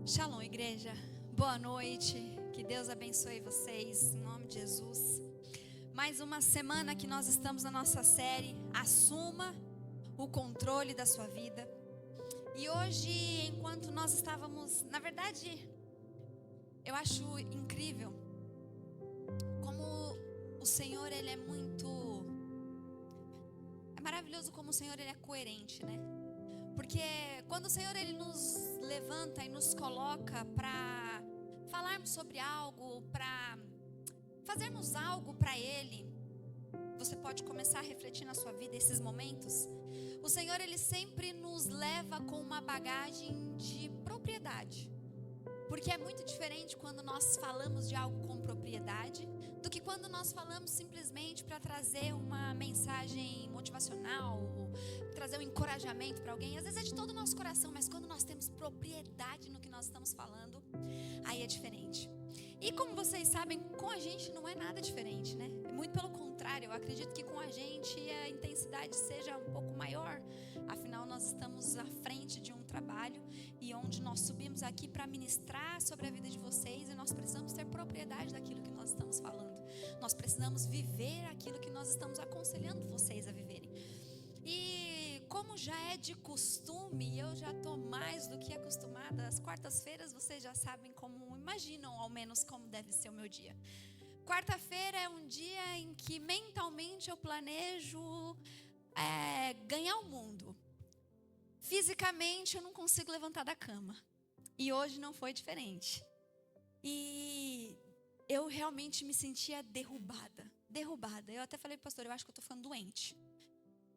Shalom, igreja. Boa noite. Que Deus abençoe vocês, em nome de Jesus. Mais uma semana que nós estamos na nossa série Assuma o Controle da Sua Vida. E hoje, enquanto nós estávamos, na verdade, eu acho incrível como o Senhor, Ele é maravilhoso como o Senhor, Ele é coerente, né? Porque quando o Senhor, Ele nos levanta e nos coloca para falarmos sobre algo, para fazermos algo para Ele, você pode começar a refletir na sua vida esses momentos. O Senhor, Ele sempre nos leva com uma bagagem de propriedade. Porque é muito diferente quando nós falamos de algo com propriedade do que quando nós falamos simplesmente para trazer uma mensagem motivacional, trazer um encorajamento para alguém. Às vezes é de todo o nosso coração, mas quando nós temos propriedade no que nós estamos falando, aí é diferente. E como vocês sabem, com a gente não é nada diferente, né? Muito pelo contrário, eu acredito que com a gente a intensidade seja um pouco maior. Afinal, nós estamos à frente de um trabalho e onde nós subimos aqui para ministrar sobre a vida de vocês, e nós precisamos ter propriedade daquilo que nós estamos falando. Nós precisamos viver aquilo que nós estamos aconselhando vocês a viverem. E como já é de costume, eu já estou mais do que acostumada. As quartas-feiras vocês já sabem como, imaginam ao menos como deve ser o meu dia. Quarta-feira é um dia em que mentalmente eu planejo ganhar o mundo. Fisicamente eu não consigo levantar da cama. E hoje não foi diferente. E eu realmente me sentia derrubada. Eu até falei, pastor, eu acho que eu estou ficando doente.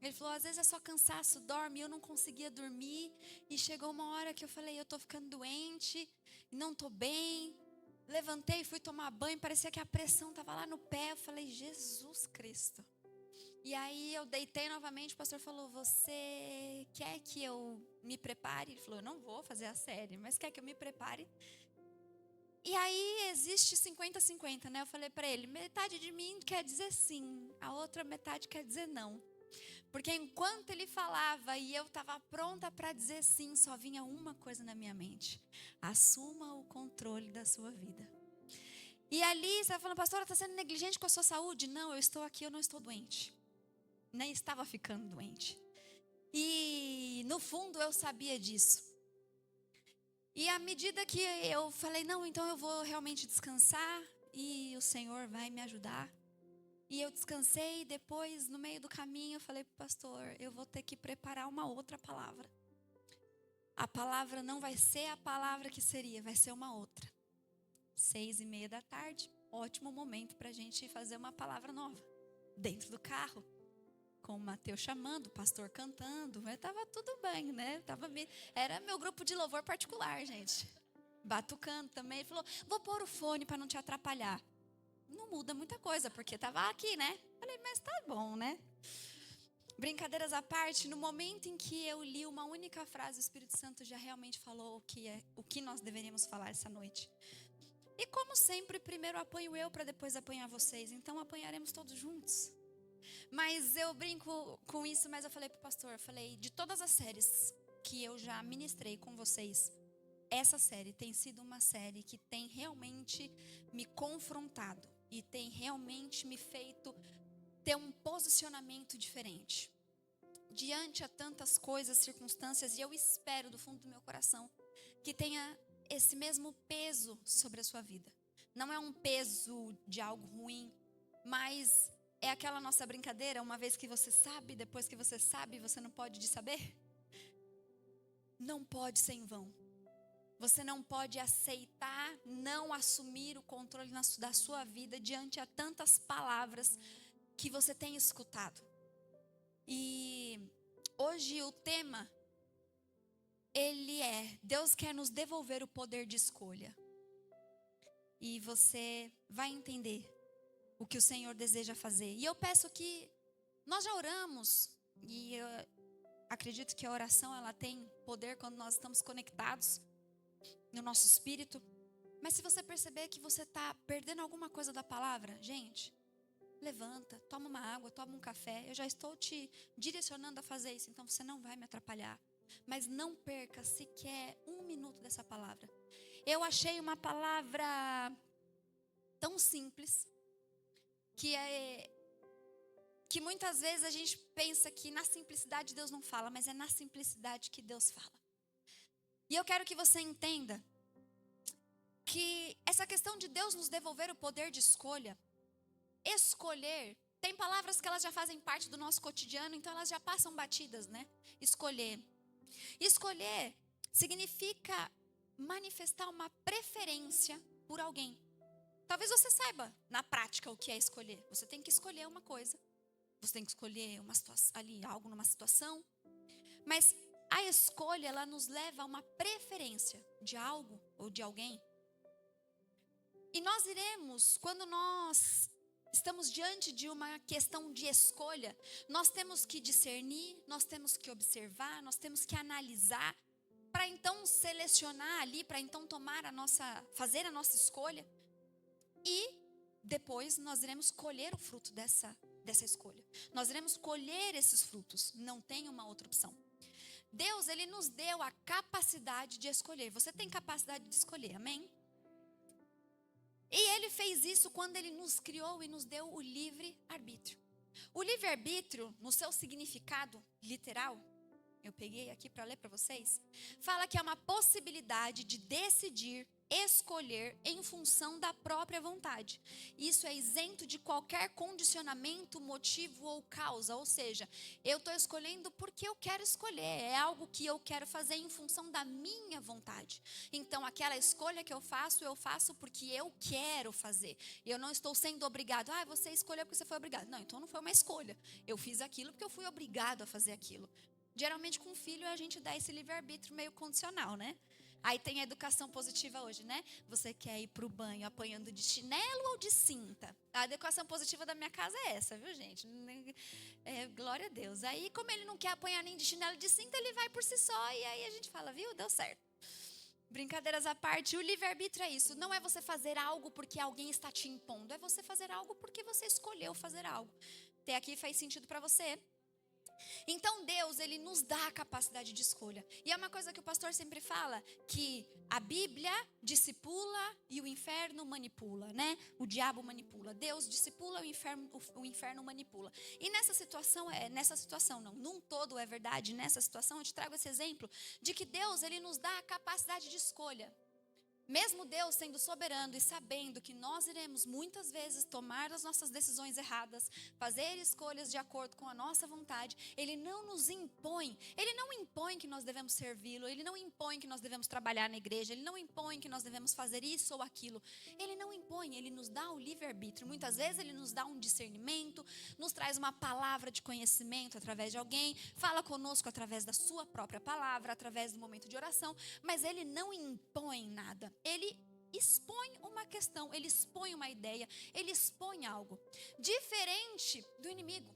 Ele falou, às vezes é só cansaço, dorme. Eu não conseguia dormir. E chegou uma hora que eu falei, eu estou ficando doente, não estou bem. Levantei, fui tomar banho, parecia que a pressão estava lá no pé. Eu falei, Jesus Cristo. E aí eu deitei novamente, o pastor falou, você quer que eu me prepare? Ele falou, eu não vou fazer a série, mas quer que eu me prepare? E aí existe 50-50, né? Eu falei para ele, metade de mim quer dizer sim, a outra metade quer dizer não. Porque enquanto ele falava e eu estava pronta para dizer sim, só vinha uma coisa na minha mente: assuma o controle da sua vida. E ali você estava falando, pastora, está sendo negligente com a sua saúde? Não, eu estou aqui, eu não estou doente. Nem estava ficando doente. E no fundo eu sabia disso. E à medida que eu falei, não, então eu vou realmente descansar e o Senhor vai me ajudar. E eu descansei e depois, no meio do caminho, eu falei para o pastor, eu vou ter que preparar uma outra palavra. A palavra não vai ser a palavra que seria, vai ser uma outra. 6:30 da tarde, ótimo momento para a gente fazer uma palavra nova. Dentro do carro, com o Mateus chamando, o pastor cantando, mas estava tudo bem, né? Era meu grupo de louvor particular, gente. Batucando também. Ele falou, vou pôr o fone para não te atrapalhar. Não muda muita coisa, porque estava aqui, né? Falei, mas tá bom, né? Brincadeiras à parte, no momento em que eu li uma única frase, o Espírito Santo já realmente falou o que nós deveríamos falar essa noite. E como sempre, primeiro apanho eu para depois apanhar vocês. Então apanharemos todos juntos. Mas eu brinco com isso, mas eu falei pro pastor, de todas as séries que eu já ministrei com vocês, essa série tem sido uma série que tem realmente me confrontado e tem realmente me feito ter um posicionamento diferente diante a tantas coisas, circunstâncias, e eu espero do fundo do meu coração que tenha esse mesmo peso sobre a sua vida. Não é um peso de algo ruim, mas é aquela nossa brincadeira, uma vez que você sabe, depois que você sabe, você não pode saber? Não pode ser em vão. Você não pode aceitar não assumir o controle da sua vida diante a tantas palavras que você tem escutado. E hoje o tema, ele Deus quer nos devolver o poder de escolha. E você vai entender o que o Senhor deseja fazer. E eu peço que nós já oramos, e eu acredito que a oração ela tem poder quando nós estamos conectados no nosso espírito. Mas se você perceber que você está perdendo alguma coisa da palavra, gente, levanta, toma uma água, toma um café. Eu já estou te direcionando a fazer isso, então você não vai me atrapalhar. mas não perca sequer um minuto dessa palavra. Eu achei uma palavra tão simples, que muitas vezes a gente pensa que na simplicidade Deus não fala, mas é na simplicidade que Deus fala. E eu quero que você entenda que essa questão de Deus nos devolver o poder de escolha, escolher, tem palavras que elas já fazem parte do nosso cotidiano, então elas já passam batidas, né? Escolher. Escolher significa manifestar uma preferência por alguém. Talvez você saiba na prática o que é escolher. Você tem que escolher uma coisa. Você tem que escolher uma situação, ali, algo numa situação. Mas a escolha, ela nos leva a uma preferência de algo ou de alguém. E nós iremos, quando nós estamos diante de uma questão de escolha, nós temos que discernir, nós temos que observar, nós temos que analisar, para então selecionar ali, para então fazer a nossa escolha. E depois nós iremos colher o fruto dessa escolha. Nós iremos colher esses frutos, não tem uma outra opção. Deus, Ele nos deu a capacidade de escolher. Você tem capacidade de escolher, amém? E Ele fez isso quando Ele nos criou e nos deu o livre-arbítrio. O livre-arbítrio, no seu significado literal, eu peguei aqui para ler para vocês, fala que é uma possibilidade de decidir, escolher em função da própria vontade. Isso é isento de qualquer condicionamento, motivo ou causa. Ou seja, eu estou escolhendo porque eu quero escolher. É algo que eu quero fazer em função da minha vontade. Então, aquela escolha que eu faço porque eu quero fazer. Eu não estou sendo obrigado. Você escolheu porque você foi obrigado. Não, então não foi uma escolha. Eu fiz aquilo porque eu fui obrigado a fazer aquilo. Geralmente com o filho a gente dá esse livre-arbítrio meio condicional, né? Aí tem a educação positiva hoje, né? Você quer ir pro banho apanhando de chinelo ou de cinta? A educação positiva da minha casa é essa, viu, gente? Glória a Deus. Aí, como ele não quer apanhar nem de chinelo de cinta, ele vai por si só. E aí a gente fala, viu? Deu certo. Brincadeiras à parte, o livre-arbítrio é isso. Não é você fazer algo porque alguém está te impondo. É você fazer algo porque você escolheu fazer algo. Até aqui faz sentido para você? Então Deus, Ele nos dá a capacidade de escolha. E é uma coisa que o pastor sempre fala, que a Bíblia discipula e o inferno manipula, né? O diabo manipula. Deus discipula, o inferno manipula. E nessa situação não, num todo é verdade, nessa situação eu te trago esse exemplo de que Deus, Ele nos dá a capacidade de escolha. Mesmo Deus sendo soberano e sabendo que nós iremos muitas vezes tomar as nossas decisões erradas, fazer escolhas de acordo com a nossa vontade, Ele não nos impõe. Ele não impõe que nós devemos servi-lo, Ele não impõe que nós devemos trabalhar na igreja, Ele não impõe que nós devemos fazer isso ou aquilo. Ele não impõe, Ele nos dá o livre-arbítrio. Muitas vezes Ele nos dá um discernimento, nos traz uma palavra de conhecimento através de alguém, fala conosco através da sua própria palavra, através do momento de oração, mas Ele não impõe nada. Ele expõe uma questão, Ele expõe uma ideia, Ele expõe algo. Diferente do inimigo.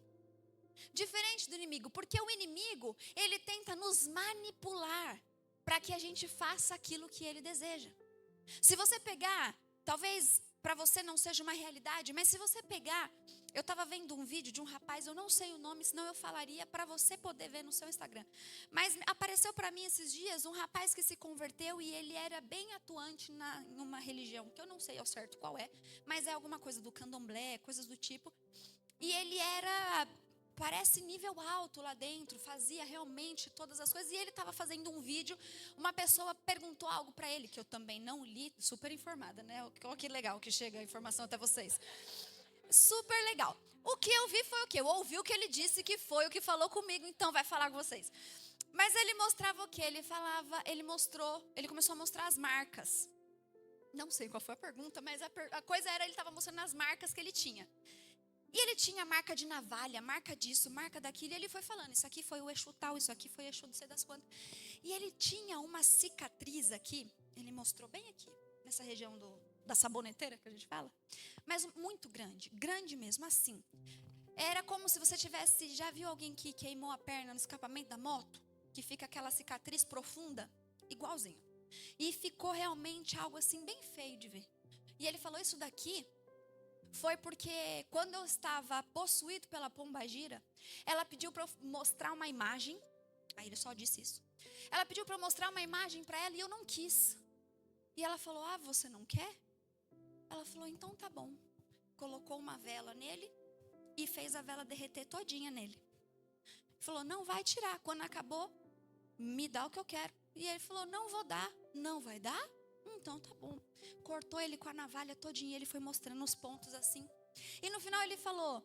Diferente do inimigo, porque o inimigo, ele tenta nos manipular para que a gente faça aquilo que ele deseja. Se você pegar, talvez para você não seja uma realidade, mas se você pegar, eu estava vendo um vídeo de um rapaz, eu não sei o nome, senão eu falaria para você poder ver no seu Instagram. Mas apareceu para mim esses dias um rapaz que se converteu e ele era bem atuante em uma religião, que eu não sei ao certo qual é, mas é alguma coisa do candomblé, coisas do tipo. E ele parece nível alto lá dentro, fazia realmente todas as coisas. E ele estava fazendo um vídeo, uma pessoa perguntou algo para ele, que eu também não li, super informada, né? Olha que legal que chega a informação até vocês. Super legal. O que eu vi foi o quê? Eu ouvi o que ele disse que foi o que falou comigo, então vai falar com vocês. Mas ele mostrava o quê? Ele começou a mostrar as marcas. Não sei qual foi a pergunta, mas a coisa era, ele estava mostrando as marcas que ele tinha. E ele tinha marca de navalha, marca disso, marca daquilo, e ele foi falando, isso aqui foi o Exu tal, isso aqui foi o Exu não sei das quantas. E ele tinha uma cicatriz aqui, ele mostrou bem aqui, nessa região da saboneteira que a gente fala, mas muito grande, grande mesmo, assim. Era como se você já viu alguém que queimou a perna no escapamento da moto? Que fica aquela cicatriz profunda, igualzinho. E ficou realmente algo assim bem feio de ver. E ele falou, isso daqui foi porque quando eu estava possuído pela pombagira, ela pediu para eu mostrar uma imagem Aí ele só disse isso. Ela pediu para eu mostrar uma imagem para ela e eu não quis. E ela falou, você não quer? Ela falou, então tá bom. Colocou uma vela nele e fez a vela derreter todinha nele. Falou, não vai tirar. Quando acabou, me dá o que eu quero. E ele falou, não vou dar. Não vai dar? Então tá bom. Cortou ele com a navalha todinha. Ele foi mostrando os pontos assim. E no final ele falou,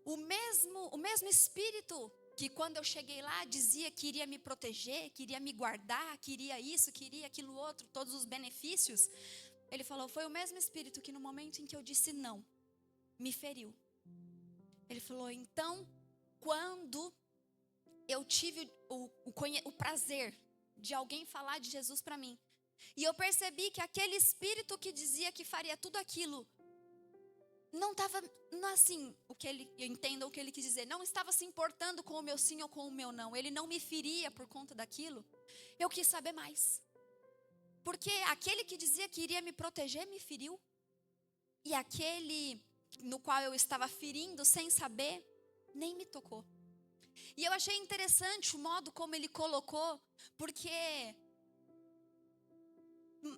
o mesmo espírito que quando eu cheguei lá dizia que iria me proteger, queria me guardar, queria isso, queria aquilo outro, todos os benefícios. Ele falou, foi o mesmo espírito que no momento em que eu disse não, me feriu. Ele falou, então, quando eu tive o prazer de alguém falar de Jesus para mim, e eu percebi que aquele espírito que dizia que faria tudo aquilo, não estava, assim, eu entendo o que ele quis dizer, não estava se importando com o meu sim ou com o meu não, ele não me feria por conta daquilo, eu quis saber mais. Porque aquele que dizia que iria me proteger, me feriu. E aquele no qual eu estava ferindo sem saber, nem me tocou. E eu achei interessante o modo como ele colocou, porque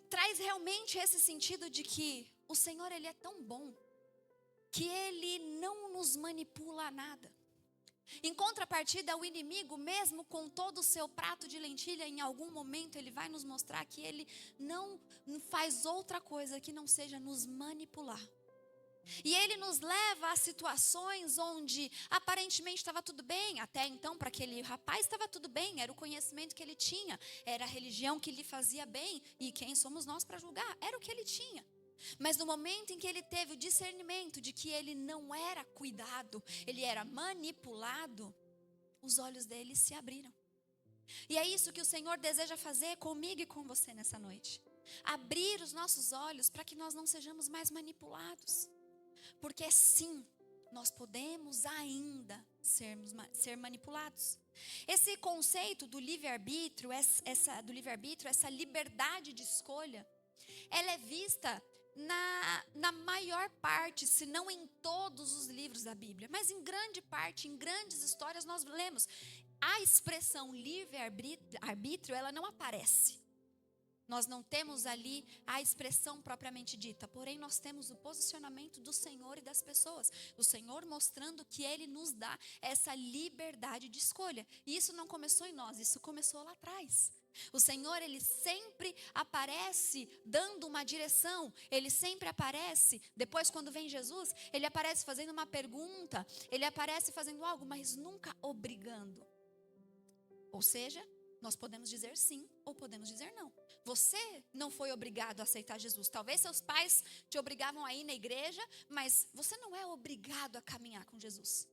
traz realmente esse sentido de que o Senhor, Ele é tão bom, que Ele não nos manipula a nada. Em contrapartida, o inimigo, mesmo com todo o seu prato de lentilha, em algum momento ele vai nos mostrar que ele não faz outra coisa que não seja nos manipular. E ele nos leva a situações onde aparentemente estava tudo bem. Até então, para aquele rapaz estava tudo bem, era o conhecimento que ele tinha, era a religião que lhe fazia bem. E quem somos nós para julgar? Era o que ele tinha. Mas no momento em que ele teve o discernimento de que ele não era cuidado, ele era manipulado, os olhos dele se abriram. E é isso que o Senhor deseja fazer comigo e com você nessa noite. Abrir os nossos olhos para que nós não sejamos mais manipulados. Porque sim, nós podemos ainda ser manipulados. Esse conceito do livre-arbítrio, essa liberdade de escolha, ela é vista na maior parte, se não em todos os livros da Bíblia, mas em grande parte, em grandes histórias nós lemos. A expressão livre-arbítrio, ela não aparece. Nós não temos ali a expressão propriamente dita, porém nós temos o posicionamento do Senhor e das pessoas. O Senhor mostrando que Ele nos dá essa liberdade de escolha. E isso não começou em nós, isso começou lá atrás. O Senhor, Ele sempre aparece dando uma direção, Ele sempre aparece, depois quando vem Jesus, Ele aparece fazendo uma pergunta, Ele aparece fazendo algo, mas nunca obrigando. Ou seja, nós podemos dizer sim ou podemos dizer não. Você não foi obrigado a aceitar Jesus. Talvez seus pais te obrigavam a ir na igreja, mas você não é obrigado a caminhar com Jesus.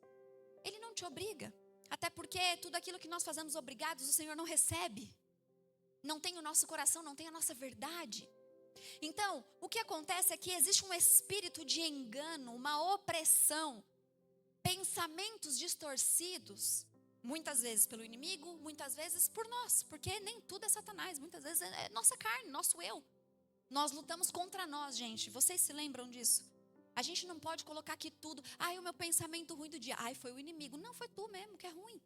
Ele não te obriga. Até porque tudo aquilo que nós fazemos obrigados, o Senhor não recebe. Não tem o nosso coração, não tem a nossa verdade. Então, o que acontece é que existe um espírito de engano, uma opressão, pensamentos distorcidos, muitas vezes pelo inimigo, muitas vezes por nós, porque nem tudo é Satanás, muitas vezes é nossa carne, nosso eu. Nós lutamos contra nós, gente, vocês se lembram disso? A gente não pode colocar aqui tudo, o meu pensamento ruim do dia, foi o inimigo. Não, foi tu mesmo que é ruim.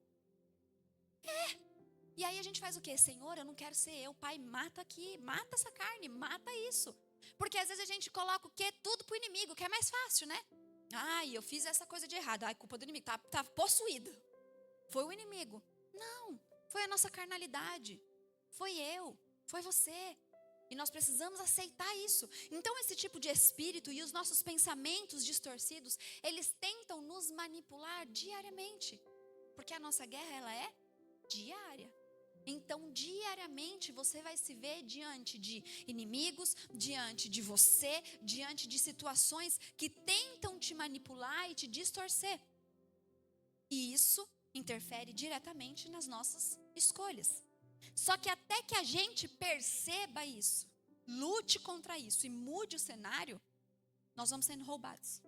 E aí a gente faz o quê? Senhor, eu não quero ser eu. Pai, mata aqui, mata essa carne, mata isso. Porque às vezes a gente coloca o quê? Tudo pro inimigo, que é mais fácil, né? Eu fiz essa coisa de errado. Culpa do inimigo, tá possuído. Foi o inimigo. Não, foi a nossa carnalidade. Foi eu, foi você. E nós precisamos aceitar isso. Então esse tipo de espírito e os nossos pensamentos distorcidos, eles tentam nos manipular diariamente. Porque a nossa guerra, ela é diária. Então, diariamente, você vai se ver diante de inimigos, diante de você, diante de situações que tentam te manipular e te distorcer. E isso interfere diretamente nas nossas escolhas. Só que até que a gente perceba isso, lute contra isso e mude o cenário, nós vamos sendo roubados.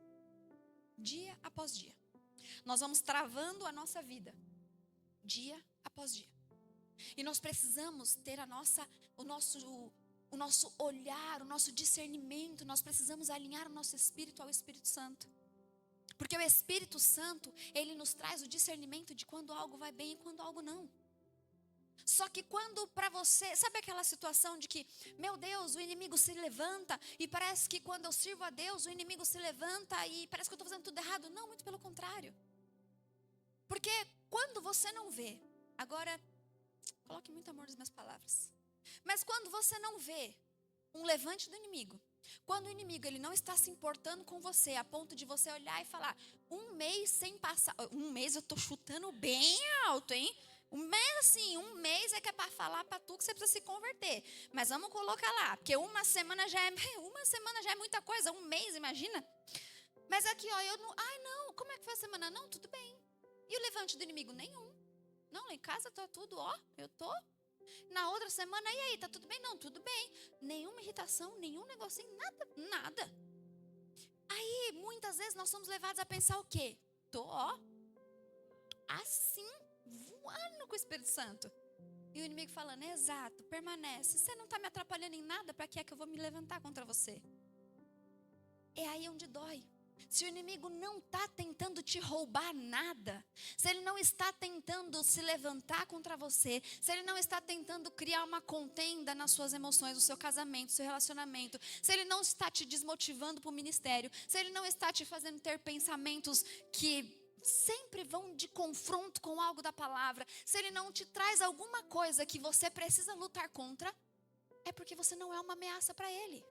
Dia após dia. Nós vamos travando a nossa vida. Dia após dia. E nós precisamos ter o nosso olhar, o nosso discernimento. Nós precisamos alinhar o nosso espírito ao Espírito Santo. Porque o Espírito Santo, ele nos traz o discernimento de quando algo vai bem e quando algo não. Só que quando para você, sabe aquela situação de que, meu Deus, o inimigo se levanta e parece que quando eu sirvo a Deus, o inimigo se levanta e parece que eu estou fazendo tudo errado. Não, muito pelo contrário. Porque quando você não vê, agora, coloque muito amor nas minhas palavras. Mas quando você não vê um levante do inimigo, quando o inimigo ele não está se importando com você a ponto de você olhar e falar, um mês sem passar, um mês eu estou chutando bem alto, hein? Um mês é que é para falar para tu que você precisa se converter. Mas vamos colocar lá, porque uma semana já é muita coisa, um mês, imagina. Mas aqui, ó, eu não, como é que foi a semana? Não, tudo bem. E o levante do inimigo? Nenhum. Não, lá em casa tá tudo, ó, eu tô. Na outra semana, e aí, tá tudo bem? Não, tudo bem. Nenhuma irritação, nenhum negocinho, nada. Aí, muitas vezes nós somos levados a pensar o quê? Tô, ó, assim, voando com o Espírito Santo. E o inimigo falando, exato, permanece. Você não está me atrapalhando em nada, para que é que eu vou me levantar contra você? É aí onde dói. Se o inimigo não está tentando te roubar nada, se ele não está tentando se levantar contra você, se ele não está tentando criar uma contenda nas suas emoções, no seu casamento, no seu relacionamento, se ele não está te desmotivando para o ministério, se ele não está te fazendo ter pensamentos que sempre vão de confronto com algo da palavra, se ele não te traz alguma coisa que você precisa lutar contra, é porque você não é uma ameaça para ele.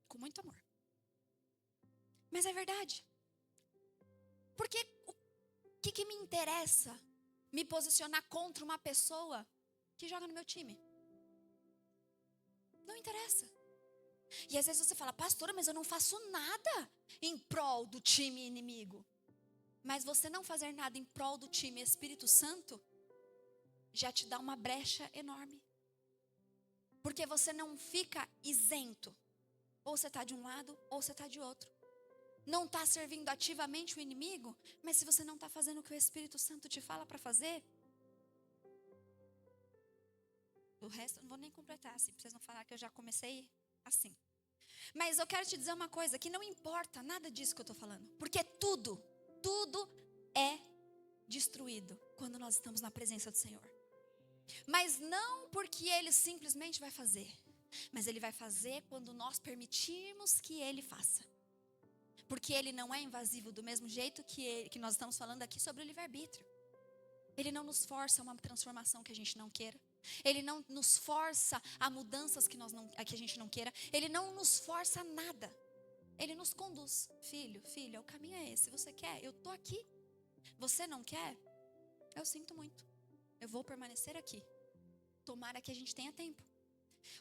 Com muito amor. Mas é verdade. Porque o que me interessa me posicionar contra uma pessoa que joga no meu time? Não interessa. E às vezes você fala, pastora, mas eu não faço nada em prol do time inimigo. Mas você não fazer nada em prol do time Espírito Santo já te dá uma brecha enorme. Porque você não fica isento. Ou você está de um lado, ou você está de outro. Não está servindo ativamente o inimigo, mas se você não está fazendo o que o Espírito Santo te fala para fazer, o resto eu não vou nem completar, assim, para vocês não falar que eu já comecei assim. Mas eu quero te dizer uma coisa, que não importa nada disso que eu estou falando, porque tudo é destruído quando nós estamos na presença do Senhor. Mas não porque Ele simplesmente vai fazer, mas Ele vai fazer quando nós permitirmos que Ele faça. Porque Ele não é invasivo do mesmo jeito que nós estamos falando aqui sobre o livre-arbítrio. Ele não nos força a uma transformação que a gente não queira. Ele não nos força a mudanças que a gente não queira. Ele não nos força a nada. Ele nos conduz. Filho, filha, o caminho é esse. Você quer? Eu estou aqui. Você não quer? Eu sinto muito. Eu vou permanecer aqui. Tomara que a gente tenha tempo.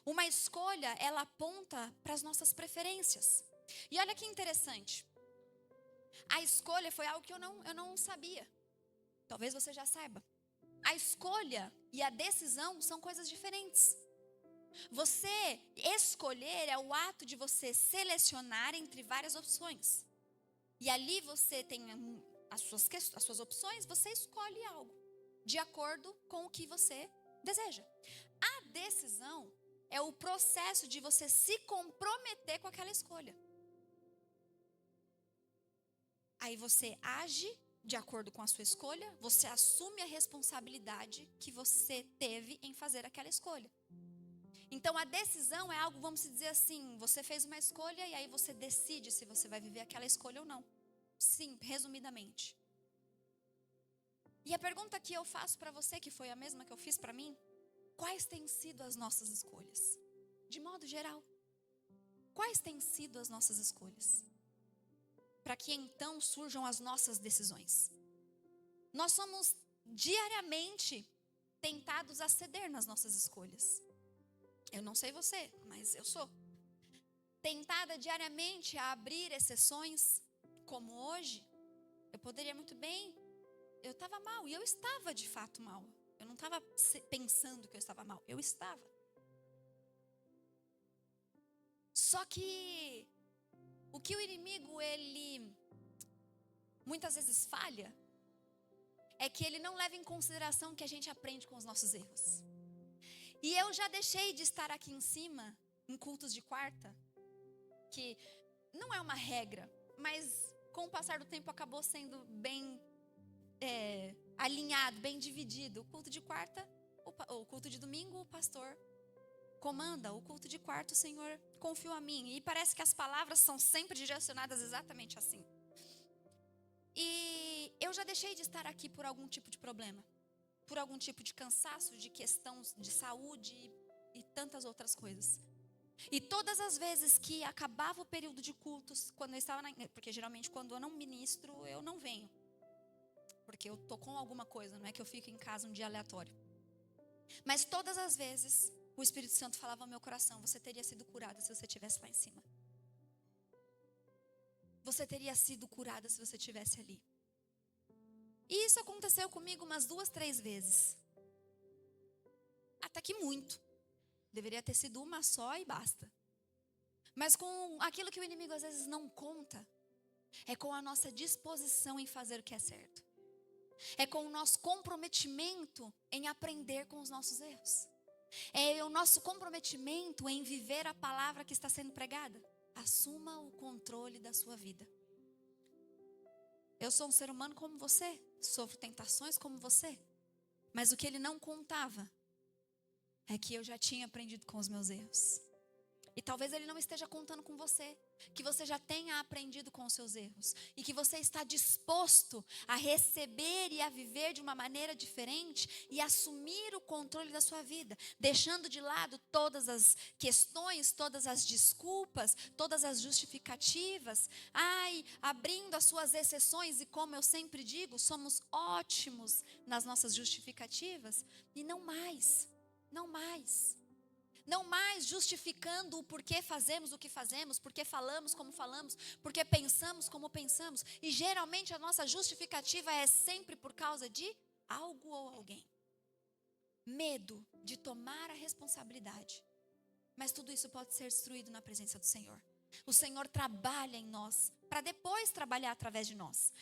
Uma escolha, ela aponta para as nossas preferências. E olha que interessante. A escolha foi algo que eu não sabia. Talvez você já saiba. A escolha e a decisão são coisas diferentes. Você escolher é o ato de você selecionar entre várias opções. E ali você tem as suas opções, você escolhe algo de acordo com o que você deseja. A decisão é o processo de você se comprometer com aquela escolha. Aí você age de acordo com a sua escolha, você assume a responsabilidade que você teve em fazer aquela escolha. Então a decisão é algo, vamos dizer assim, você fez uma escolha e aí você decide se você vai viver aquela escolha ou não. Sim, resumidamente. E a pergunta que eu faço para você, que foi a mesma que eu fiz para mim, quais têm sido as nossas escolhas? De modo geral, quais têm sido as nossas escolhas? Para que então surjam as nossas decisões. Nós somos diariamente tentados a ceder nas nossas escolhas. Eu não sei você, mas eu sou. Tentada diariamente a abrir exceções, como hoje. Eu poderia muito bem, eu estava mal, e eu estava de fato mal. Eu não estava pensando que eu estava mal, eu estava. Só que o que o inimigo, ele muitas vezes falha, é que ele não leva em consideração que a gente aprende com os nossos erros. E eu já deixei de estar aqui em cima, em cultos de quarta, que não é uma regra, mas com o passar do tempo acabou sendo bem alinhado, bem dividido. O culto de quarta, o culto de domingo, o pastor comanda. O culto de quarta, o Senhor confiou a mim. E parece que as palavras são sempre direcionadas exatamente assim. E eu já deixei de estar aqui por algum tipo de problema, por algum tipo de cansaço, de questão de saúde e tantas outras coisas. E todas as vezes que acabava o período de cultos, quando eu estava porque geralmente quando eu não ministro, eu não venho. Porque eu tô com alguma coisa, não é que eu fico em casa um dia aleatório. Mas todas as vezes, o Espírito Santo falava ao meu coração: você teria sido curada se você estivesse lá em cima. Você teria sido curada se você estivesse ali. E isso aconteceu comigo umas 2, 3 vezes. Até que muito. Deveria ter sido uma só e basta. Mas com aquilo que o inimigo às vezes não conta, é com a nossa disposição em fazer o que é certo. É com o nosso comprometimento em aprender com os nossos erros. É o nosso comprometimento em viver a palavra que está sendo pregada. Assuma o controle da sua vida. Eu sou um ser humano como você, sofro tentações como você. Mas o que ele não contava é que eu já tinha aprendido com os meus erros. E talvez ele não esteja contando com você, que você já tenha aprendido com os seus erros. E que você está disposto a receber e a viver de uma maneira diferente e assumir o controle da sua vida. Deixando de lado todas as questões, todas as desculpas, todas as justificativas. Abrindo as suas exceções e, como eu sempre digo, somos ótimos nas nossas justificativas. E não mais, não mais. Não mais justificando o porquê fazemos o que fazemos, porque falamos como falamos, porque pensamos como pensamos. E geralmente a nossa justificativa é sempre por causa de algo ou alguém. Medo de tomar a responsabilidade. Mas tudo isso pode ser destruído na presença do Senhor. O Senhor trabalha em nós, para depois trabalhar através de nós.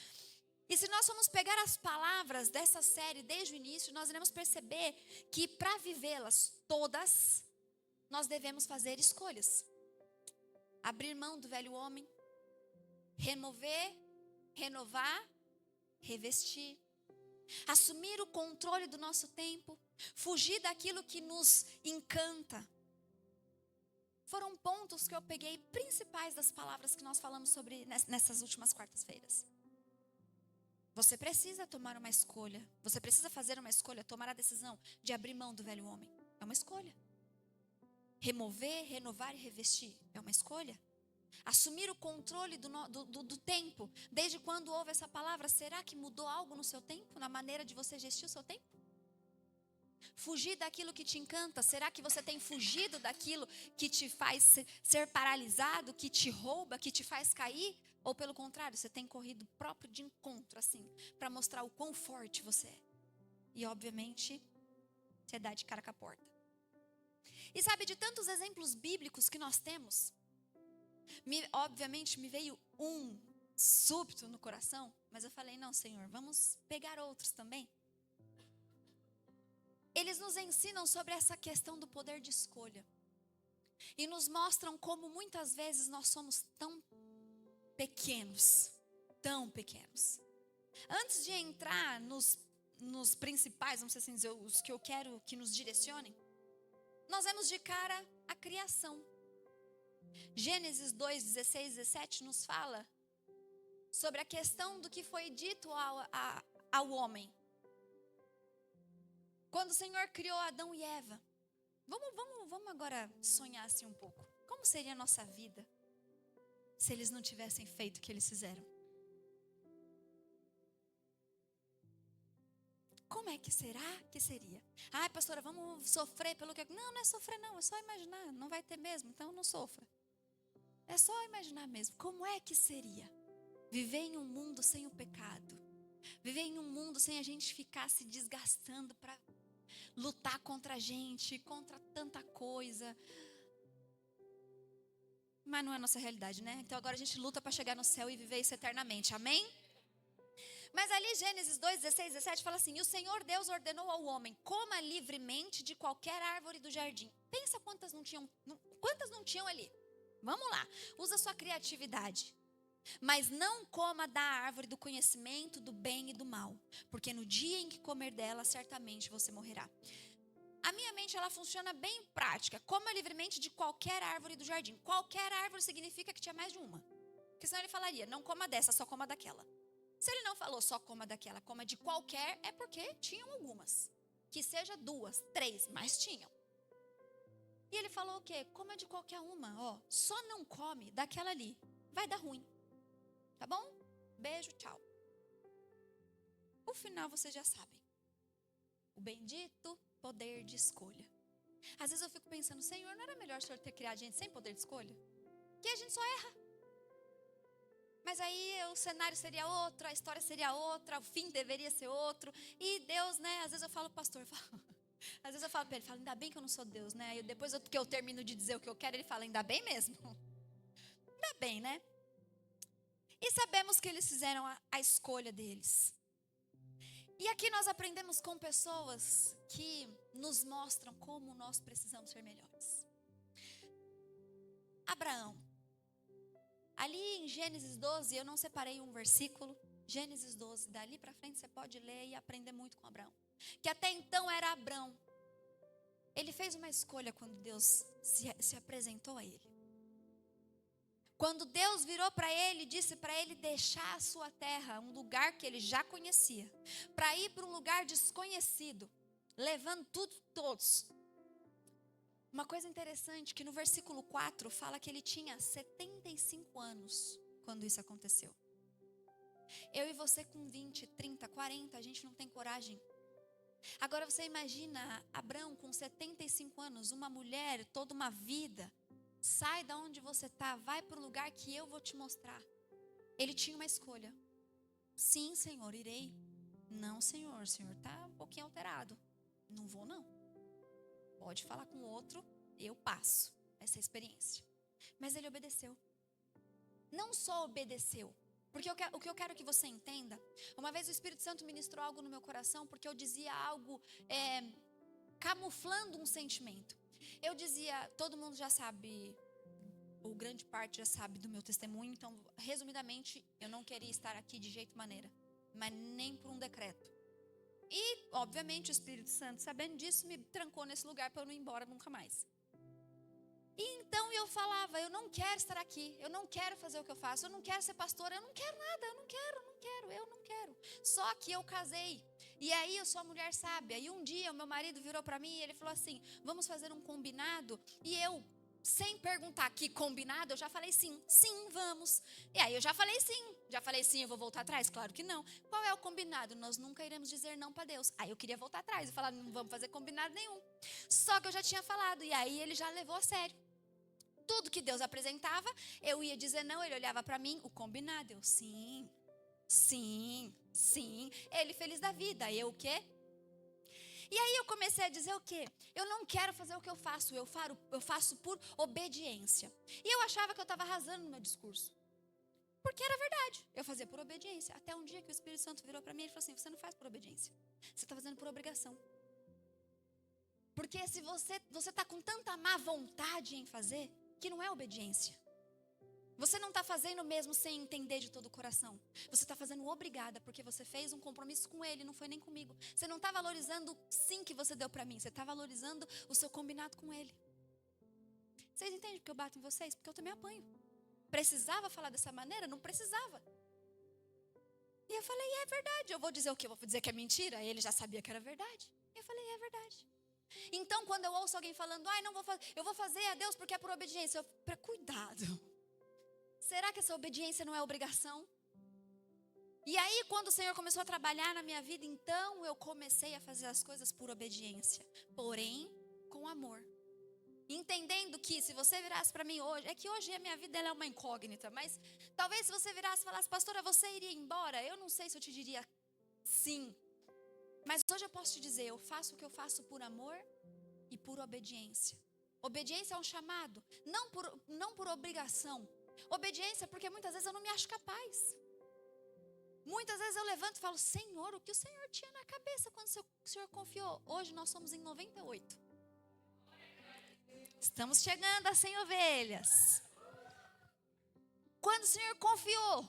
E se nós formos pegar as palavras dessa série desde o início, nós iremos perceber que para vivê-las todas, nós devemos fazer escolhas. Abrir mão do velho homem. Remover, renovar, revestir. Assumir o controle do nosso tempo. Fugir daquilo que nos encanta. Foram pontos que eu peguei principais das palavras que nós falamos sobre nessas últimas quartas-feiras. Você precisa tomar uma escolha. Você precisa fazer uma escolha, tomar a decisão de abrir mão do velho homem. É uma escolha. Remover, renovar e revestir. É uma escolha. Assumir o controle do tempo. Desde quando houve essa palavra, será que mudou algo no seu tempo? Na maneira de você gestir o seu tempo? Fugir daquilo que te encanta. Será que você tem fugido daquilo que te faz ser paralisado, que te rouba, que te faz cair? Ou pelo contrário, você tem corrido próprio de encontro, assim, para mostrar o quão forte você é. E obviamente, você dá de cara com a porta. E sabe, de tantos exemplos bíblicos que nós temos, obviamente me veio um súbito no coração, mas eu falei, não, Senhor, vamos pegar outros também. Eles nos ensinam sobre essa questão do poder de escolha. E nos mostram como muitas vezes nós somos tão pequenos, tão pequenos. Antes de entrar nos principais, não sei se dizer, os que eu quero que nos direcionem, nós vemos de cara a criação. Gênesis 2, 16, 17 nos fala sobre a questão do que foi dito ao homem. Quando o Senhor criou Adão e Eva. Vamos agora sonhar assim um pouco. Como seria a nossa vida se eles não tivessem feito o que eles fizeram? Como é que será que seria? Ai, pastora, vamos sofrer pelo que... Não é sofrer não, é só imaginar. Não vai ter mesmo, então não sofra. É só imaginar mesmo. Como é que seria viver em um mundo sem o pecado? Viver em um mundo sem a gente ficar se desgastando para lutar contra a gente, contra tanta coisa. Mas não é a nossa realidade, né? Então agora a gente luta para chegar no céu e viver isso eternamente, amém? Mas ali Gênesis 2, 16, 17 fala assim: e o Senhor Deus ordenou ao homem, coma livremente de qualquer árvore do jardim. Pensa quantas não tinham ali. Vamos lá, usa a sua criatividade. Mas não coma da árvore do conhecimento do bem e do mal, porque no dia em que comer dela, certamente você morrerá. A minha mente, ela funciona bem prática. Coma livremente de qualquer árvore do jardim. Qualquer árvore significa que tinha mais de uma. Porque senão ele falaria, não coma dessa, só coma daquela. Se ele não falou só coma daquela, coma de qualquer, é porque tinham algumas. Que seja 2, 3, mas tinham. E ele falou o quê? Coma de qualquer uma, ó. Só não come daquela ali. Vai dar ruim. Tá bom? Beijo, tchau. O final vocês já sabem. O bendito poder de escolha. Às vezes eu fico pensando, Senhor, não era melhor o Senhor ter criado gente sem poder de escolha? Que a gente só erra. Mas aí o cenário seria outro, a história seria outra, o fim deveria ser outro. E Deus, né? Às vezes eu falo, pastor, às vezes eu falo para ele, ele fala, ainda bem que eu não sou Deus, né? E depois que eu termino de dizer o que eu quero, ele fala, ainda bem mesmo. Ainda bem, né? E sabemos que eles fizeram a escolha deles. E aqui nós aprendemos com pessoas que nos mostram como nós precisamos ser melhores. Abraão. Ali em Gênesis 12, eu não separei um versículo. Gênesis 12, dali para frente você pode ler e aprender muito com Abraão. Que até então era Abrão. Ele fez uma escolha quando Deus se apresentou a ele. Quando Deus virou para ele e disse para ele deixar a sua terra, um lugar que ele já conhecia, para ir para um lugar desconhecido, levando tudo, todos. Uma coisa interessante que no versículo 4 fala que ele tinha 75 anos quando isso aconteceu. Eu e você com 20, 30, 40, a gente não tem coragem. Agora você imagina Abrão com 75 anos, uma mulher, toda uma vida. Sai da onde você está, vai para o lugar que eu vou te mostrar. Ele tinha uma escolha. Sim, Senhor, irei. Não, Senhor, o Senhor está um pouquinho alterado. Não vou, não. Pode falar com outro, eu passo essa experiência. Mas ele obedeceu. Não só obedeceu, porque o que eu quero que você entenda, uma vez o Espírito Santo ministrou algo no meu coração, porque eu dizia algo camuflando um sentimento. Eu dizia, todo mundo já sabe, ou grande parte já sabe do meu testemunho, então, resumidamente, eu não queria estar aqui de jeito maneira, mas nem por um decreto. E, obviamente, o Espírito Santo, sabendo disso, me trancou nesse lugar para eu não ir embora nunca mais. E então eu falava, eu não quero estar aqui, eu não quero fazer o que eu faço, eu não quero ser pastora, eu não quero nada, eu não quero. Só que eu casei. E aí eu sou a mulher sábia. E um dia o meu marido virou para mim e ele falou assim, vamos fazer um combinado. E eu, sem perguntar que combinado, eu já falei sim, vamos. E aí eu já falei sim, eu vou voltar atrás? Claro que não. Qual é o combinado? Nós nunca iremos dizer não para Deus. Aí eu queria voltar atrás e falar, não vamos fazer combinado nenhum. Só que eu já tinha falado e aí ele já levou a sério. Tudo que Deus apresentava, eu ia dizer não, ele olhava para mim, o combinado, eu sim. Ele feliz da vida, eu o quê? E aí eu comecei a dizer o quê? Eu não quero fazer o que eu faço, eu faço por obediência. E eu achava que eu estava arrasando no meu discurso. Porque era verdade, eu fazia por obediência. Até um dia que o Espírito Santo virou para mim e falou assim, você não faz por obediência, você está fazendo por obrigação. Porque se você está com tanta má vontade em fazer, que não é obediência. Você não está fazendo mesmo sem entender de todo o coração. Você está fazendo obrigada, porque você fez um compromisso com ele, não foi nem comigo. Você não está valorizando o sim que você deu para mim, você está valorizando o seu combinado com ele. Vocês entendem porque eu bato em vocês? Porque eu também apanho. Precisava falar dessa maneira? Não precisava. E eu falei, é verdade. Eu vou dizer o quê? Eu vou dizer que é mentira? Ele já sabia que era verdade. Eu falei, é verdade. Então, quando eu ouço alguém falando, não vou fazer, eu vou fazer a Deus porque é por obediência. Cuidado. Será que essa obediência não é obrigação? E aí, quando o Senhor começou a trabalhar na minha vida, então eu comecei a fazer as coisas por obediência, porém com amor. Entendendo que se você virasse para mim hoje, é que hoje a minha vida ela é uma incógnita, mas talvez se você virasse e falasse, pastora, você iria embora? Eu não sei se eu te diria sim. Mas hoje eu posso te dizer, eu faço o que eu faço por amor e por obediência. Obediência é um chamado, não por obrigação. Obediência porque muitas vezes eu não me acho capaz. Muitas vezes eu levanto e falo, Senhor, o que o Senhor tinha na cabeça quando o Senhor confiou? Hoje nós somos em 98. Estamos chegando a 100 ovelhas. Quando o Senhor confiou,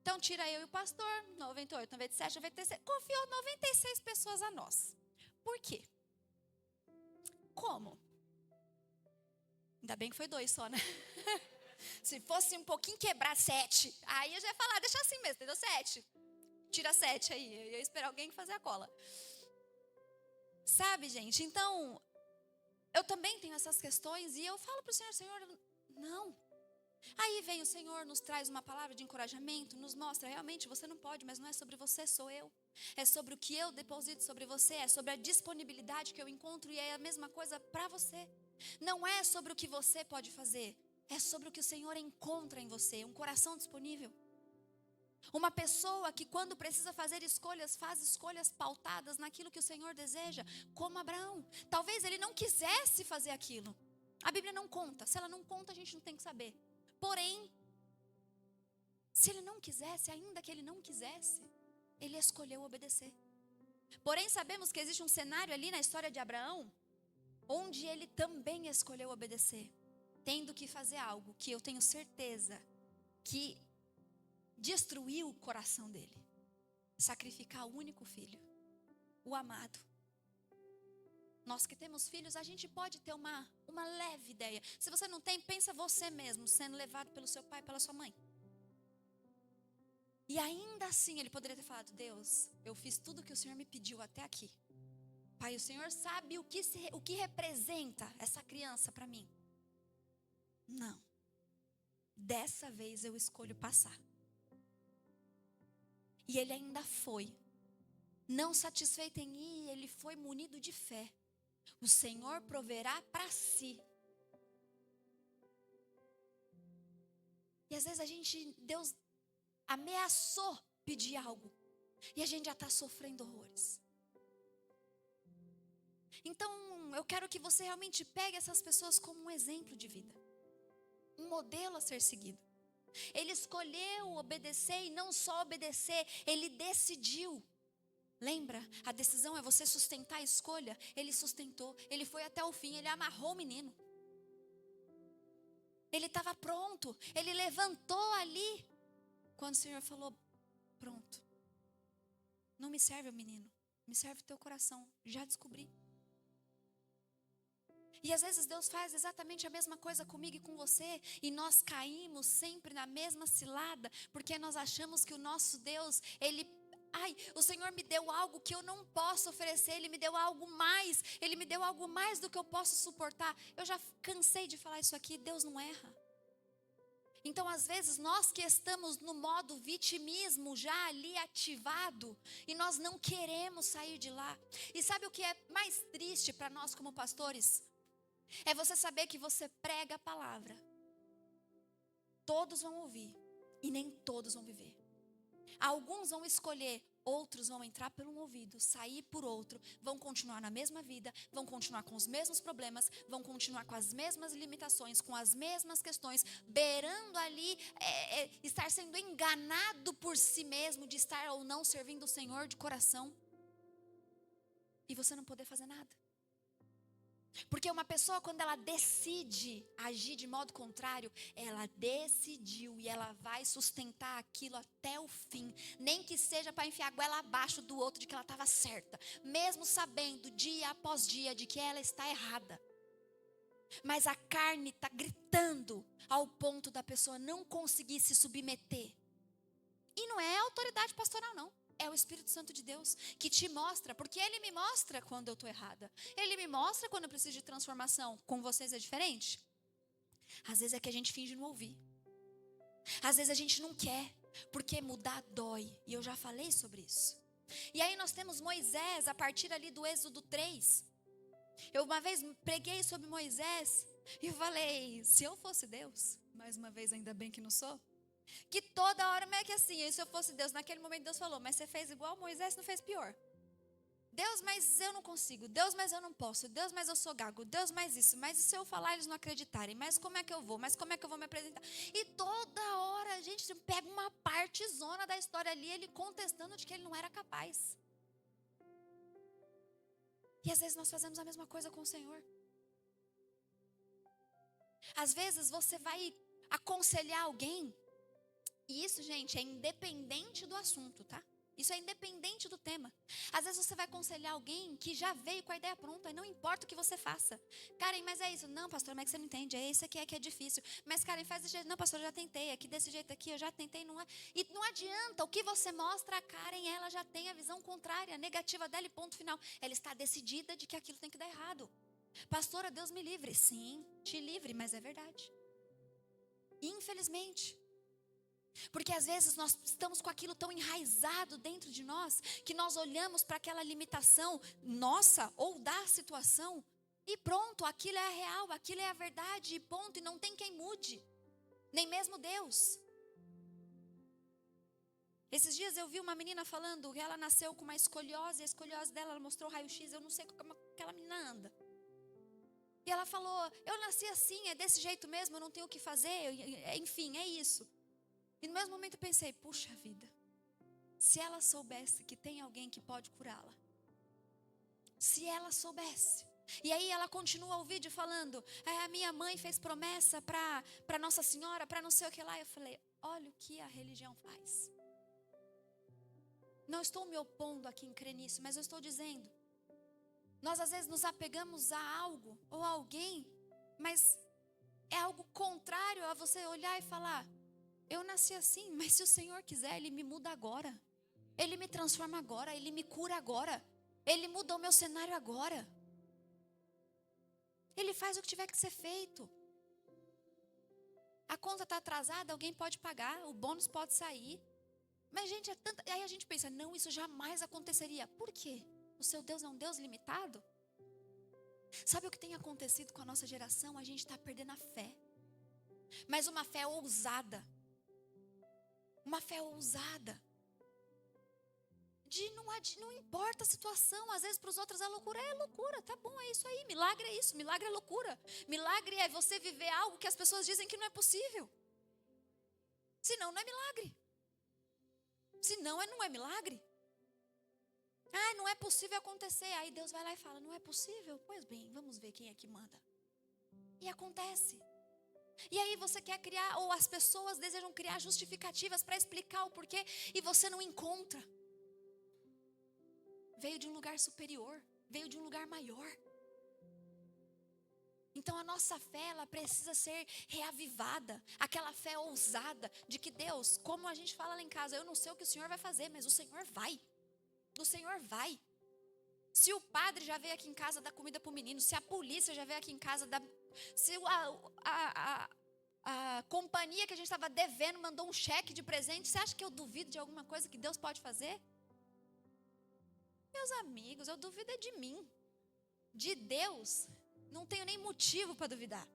então tira eu e o pastor, 98, 97, 96, confiou 96 pessoas a nós. Por quê? Como? Ainda bem que foi 2 só, né? Se fosse um pouquinho quebrar 7, aí eu já ia falar, deixa assim mesmo, entendeu? 7. Tira 7 aí, eu ia esperar alguém fazer a cola. Sabe, gente? Então, eu também tenho essas questões e eu falo para o Senhor, Senhor, não. Aí vem o Senhor, nos traz uma palavra de encorajamento, nos mostra, realmente você não pode, mas não é sobre você, sou eu. É sobre o que eu deposito sobre você, é sobre a disponibilidade que eu encontro e é a mesma coisa para você. Não é sobre o que você pode fazer, é sobre o que o Senhor encontra em você, um coração disponível. Uma pessoa que quando precisa fazer escolhas, faz escolhas pautadas naquilo que o Senhor deseja, como Abraão. Talvez ele não quisesse fazer aquilo. A Bíblia não conta, se ela não conta a gente não tem que saber. Porém, se ele não quisesse, ainda que ele não quisesse, ele escolheu obedecer. Porém, sabemos que existe um cenário ali na história de Abraão, onde ele também escolheu obedecer, tendo que fazer algo que eu tenho certeza que destruiu o coração dele. Sacrificar o único filho, o amado. Nós que temos filhos, a gente pode ter uma leve ideia. Se você não tem, pensa você mesmo sendo levado pelo seu pai, pela sua mãe. E ainda assim ele poderia ter falado, Deus, eu fiz tudo o que o Senhor me pediu até aqui. Pai, o Senhor sabe o que representa essa criança para mim. Não. Dessa vez eu escolho passar. E ele ainda foi. Não satisfeito em ir, ele foi munido de fé. O Senhor proverá para si. E às vezes Deus ameaçou pedir algo. E a gente já está sofrendo horrores. Então, eu quero que você realmente pegue essas pessoas como um exemplo de vida. Um modelo a ser seguido. Ele escolheu obedecer e não só obedecer, ele decidiu. Lembra? A decisão é você sustentar a escolha. Ele sustentou, ele foi até o fim, ele amarrou o menino. Ele estava pronto, ele levantou ali. Quando o Senhor falou, pronto. Não me serve o menino, me serve o teu coração, já descobri. E às vezes Deus faz exatamente a mesma coisa comigo e com você. E nós caímos sempre na mesma cilada. Porque nós achamos que o nosso Deus, o Senhor me deu algo que eu não posso oferecer. Ele me deu algo mais. Ele me deu algo mais do que eu posso suportar. Eu já cansei de falar isso aqui. Deus não erra. Então às vezes nós que estamos no modo vitimismo já ali ativado. E nós não queremos sair de lá. E sabe o que é mais triste para nós como pastores? É você saber que você prega a palavra. Todos vão ouvir e nem todos vão viver. Alguns vão escolher, outros vão entrar por um ouvido, sair por outro, vão continuar na mesma vida, vão continuar com os mesmos problemas, vão continuar com as mesmas limitações, com as mesmas questões, beirando ali, estar sendo enganado por si mesmo, de estar ou não servindo o Senhor de coração. E você não poder fazer nada. Porque uma pessoa, quando ela decide agir de modo contrário, ela decidiu e ela vai sustentar aquilo até o fim. Nem que seja para enfiar a goela abaixo do outro de que ela estava certa. Mesmo sabendo dia após dia de que ela está errada. Mas a carne está gritando ao ponto da pessoa não conseguir se submeter. E não é autoridade pastoral não. É o Espírito Santo de Deus que te mostra, porque Ele me mostra quando eu estou errada. Ele me mostra quando eu preciso de transformação. Com vocês é diferente? Às vezes é que a gente finge não ouvir. Às vezes a gente não quer, porque mudar dói. E eu já falei sobre isso. E aí nós temos Moisés, a partir ali do Êxodo 3. Eu uma vez preguei sobre Moisés e falei, se eu fosse Deus, mais uma vez ainda bem que não sou, que toda hora, meio que assim, e se eu fosse Deus, naquele momento Deus falou, mas você fez igual Moisés, não fez pior. Deus, mas eu não consigo. Deus, mas eu não posso. Deus, mas eu sou gago. Deus, mas isso. Mas e se eu falar eles não acreditarem? Mas como é que eu vou? Mas como é que eu vou me apresentar? E toda hora a gente pega uma partezona da história ali, ele contestando de que ele não era capaz. E às vezes nós fazemos a mesma coisa com o Senhor. Às vezes você vai aconselhar alguém E isso, gente, é independente do assunto, tá? Isso é independente do tema. Às vezes você vai aconselhar alguém que já veio com a ideia pronta e não importa o que você faça. Karen, mas é isso. Não, pastor, mas é que você não entende. É isso aqui é que é difícil. Mas Karen, faz desse jeito. Não, pastor, eu já tentei. Aqui desse jeito aqui, eu já tentei. Não é. E não adianta. O que você mostra, a Karen, ela já tem a visão contrária, negativa dela e ponto final. Ela está decidida de que aquilo tem que dar errado. Pastora, Deus me livre. Sim, te livre, mas é verdade. Infelizmente. Porque às vezes nós estamos com aquilo tão enraizado dentro de nós, que nós olhamos para aquela limitação nossa ou da situação, e pronto, aquilo é a real, aquilo é a verdade, e ponto, e não tem quem mude, nem mesmo Deus. Esses dias eu vi uma menina falando que ela nasceu com uma escoliose, e a escoliose dela, ela mostrou o raio-x, eu não sei como aquela menina anda. E ela falou, eu nasci assim, é desse jeito mesmo, eu não tenho o que fazer, enfim, é isso. E no mesmo momento eu pensei, puxa vida, se ela soubesse que tem alguém que pode curá-la. Se ela soubesse. E aí ela continua o vídeo falando, a minha mãe fez promessa para Nossa Senhora, para não sei o que lá. Eu falei, olha o que a religião faz. Não estou me opondo aqui em crer nisso, mas eu estou dizendo. Nós às vezes nos apegamos a algo ou a alguém, mas é algo contrário a você olhar e falar, eu nasci assim, mas se o Senhor quiser, Ele me muda agora. Ele me transforma agora, Ele me cura agora. Ele muda o meu cenário agora. Ele faz o que tiver que ser feito. A conta está atrasada, alguém pode pagar, o bônus pode sair. Mas gente, aí a gente pensa, não, isso jamais aconteceria. Por quê? O seu Deus é um Deus limitado? Sabe o que tem acontecido com a nossa geração? A gente está perdendo a fé. Mas uma fé ousada. Uma fé ousada. Não importa a situação. Às vezes para os outros é loucura, tá bom, é isso aí. Milagre é isso, milagre é loucura. Milagre é você viver algo que as pessoas dizem que não é possível. Senão não é milagre. Senão não é milagre. Não é possível acontecer. Aí Deus vai lá e fala, não é possível? Pois bem, vamos ver quem é que manda. E acontece. E aí você quer criar, ou as pessoas desejam criar justificativas para explicar o porquê, e você não encontra. Veio de um lugar superior, veio de um lugar maior. Então a nossa fé, ela precisa ser reavivada. Aquela fé ousada de que Deus, como a gente fala lá em casa, eu não sei o que o Senhor vai fazer, mas o Senhor vai. O Senhor vai. Se o padre já veio aqui em casa dar comida para o menino, se a polícia já veio aqui em casa dar... Se a companhia que a gente estava devendo mandou um cheque de presente, você acha que eu duvido de alguma coisa que Deus pode fazer? Meus amigos, eu duvido é de mim. De Deus, não tenho nem motivo para duvidar.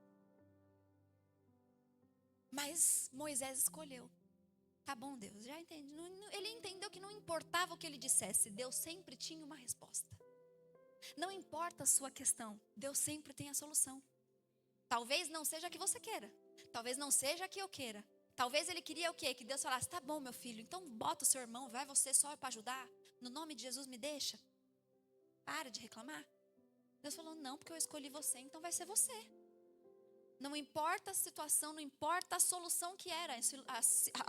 Mas Moisés escolheu. Tá bom, Deus, já entendi. Ele entendeu que não importava o que ele dissesse, Deus sempre tinha uma resposta. Não importa a sua questão, Deus sempre tem a solução. Talvez não seja a que você queira. Talvez não seja a que eu queira. Talvez ele queria o quê? Que Deus falasse, tá bom, meu filho, então bota o seu irmão, vai você só para ajudar. No nome de Jesus me deixa. Para de reclamar. Deus falou, não, porque eu escolhi você, então vai ser você. Não importa a situação, não importa a solução que era.